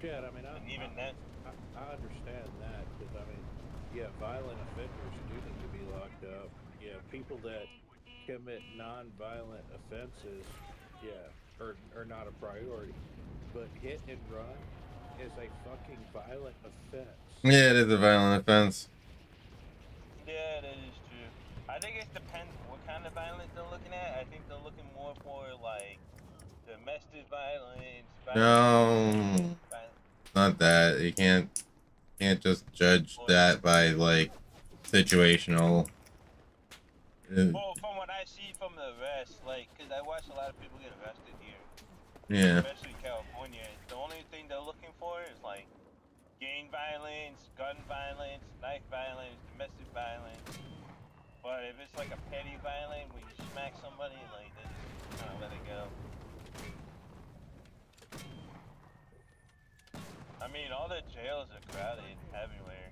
Yeah, I mean, I understand that, because, I mean, yeah, violent offenders do need to be locked up. Yeah, people that commit non-violent offenses, yeah, are not a priority. But hit and run is a fucking violent offense. Yeah, it is a violent offense. Yeah, that is true. I think it depends what kind of violence they're looking at. I think they're looking more for, like, domestic violence. No, not that. You can't just judge that by like situational. Well, from what I see from the arrests, like, because I watch a lot of people get arrested here. Yeah. Especially California. The only thing they're looking for is, like, gang violence, gun violence, knife violence, domestic violence. But if it's like a petty violence where you smack somebody, like, they just kind of let it go. I mean, all the jails are crowded everywhere.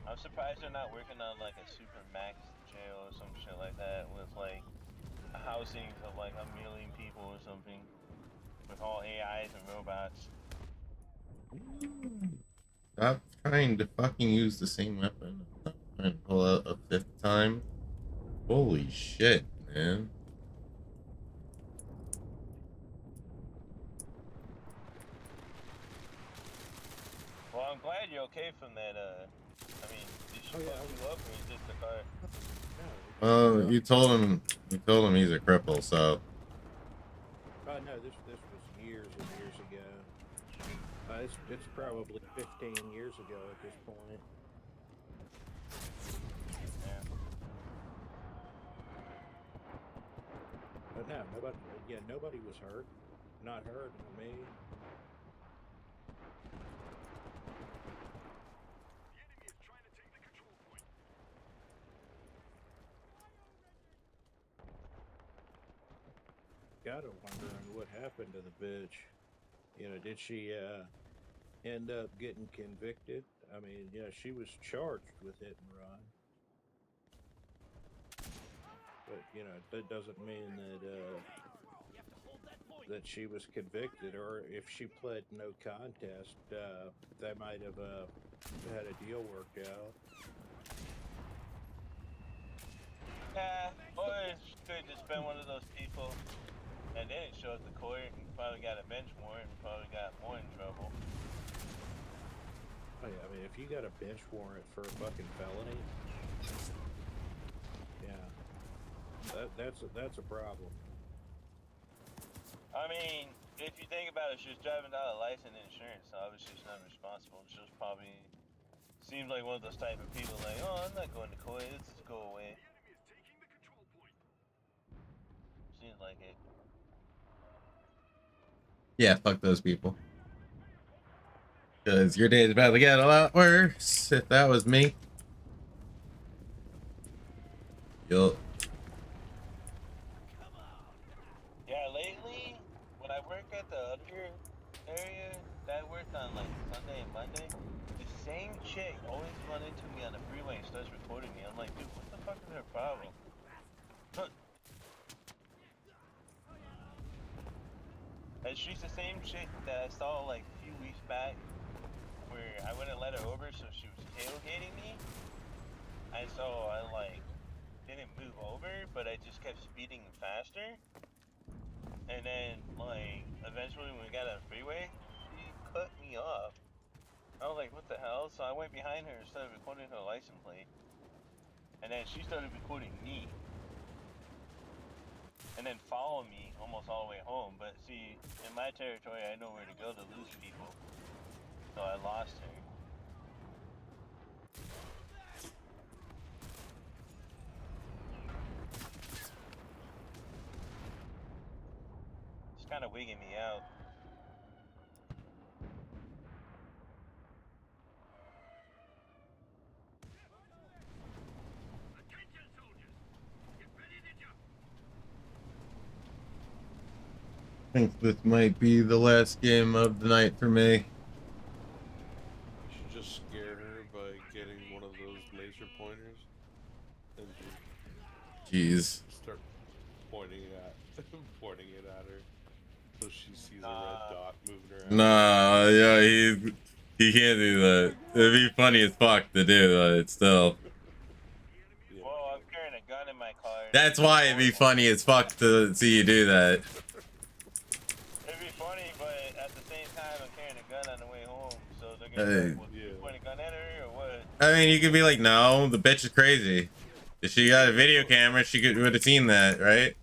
I'm surprised they're not working on like a super max jail or some shit like that with like housings of like 1 million people or something with all AIs and robots. Stop trying to fucking use the same weapon. Stop trying to pull out a 5th time. Holy shit, man. Well, I'm glad you're okay from that, I mean, did she fuck you up or is this the car? Well, you told him he's a cripple, so. No, this was years and years ago. It's probably 15 years ago at this point. Yeah. But no, nobody was hurt. Not her, not me. Gotta wondering what happened to the bitch. You know, did she end up getting convicted? I mean, yeah, she was charged with hit and run. But, you know, that doesn't mean that she was convicted, or if she pled no contest, they might have had a deal worked out. Yeah, or she could just been one of those people and they didn't show up to court and probably got a bench warrant and probably got more in trouble. Oh yeah, I mean, if you got a bench warrant for a fucking felony, yeah, that's a problem. I mean, if you think about it, she was driving without a license and insurance, so obviously she's not responsible. She was probably, seems like one of those type of people like, oh, I'm not going to court, let's just go away. Seems like it. Yeah, fuck those people. Because your day is about to get a lot worse. If that was me. Yup. Yeah, lately, when I work at the other area that I worked on, like Sunday and Monday, the same chick always run into me on the freeway and starts recording me. I'm like, dude, what the fuck is her problem? And she's the same chick that I saw like a few weeks back where I wouldn't let her over, so she was tailgating me. And so I like didn't move over, but I just kept speeding faster. And then like eventually when we got on the freeway, she cut me off. I was like, what the hell? So I went behind her and started recording her license plate. And then she started recording me. And then follow me almost all the way home. But see, in my territory, I know where to go to lose people. So I lost her. kind of wigging me out. I think this might be the last game of the night for me. You should just scare her by getting one of those laser pointers and Jeez. start pointing it at her so she sees a red dot moving around. Nah, yeah, he can't do that. It'd be funny as fuck to do that still. Well, I'm carrying a gun in my car. That's why it'd be funny as fuck to see you do that. It'd be funny, but at the same time, I'm carrying a gun on the way home, so they're gonna be like, well, you point a gun at her or what? I mean, you could be like, no, the bitch is crazy. If she got a video camera, she would have seen that, right?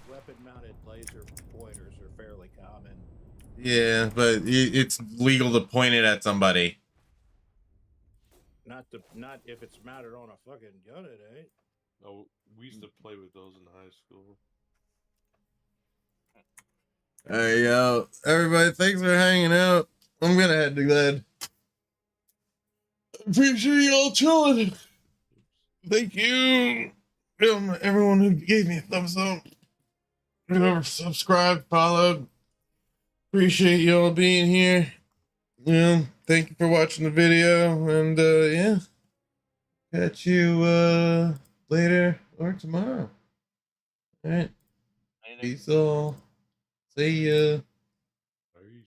Weapon-mounted laser pointers are fairly common. Yeah, but it's legal to point it at somebody. Not if it's mounted on a fucking gun, it ain't. Oh, we used to play with those in high school. Alright, yo. Everybody, thanks for hanging out. I'm gonna head to bed. Appreciate y'all chilling. Thank you. Everyone who gave me a thumbs up. Whoever subscribed, followed. Appreciate y'all being here. Yeah, thank you for watching the video. And yeah. Catch you later or tomorrow. Alright. Peace all. See ya.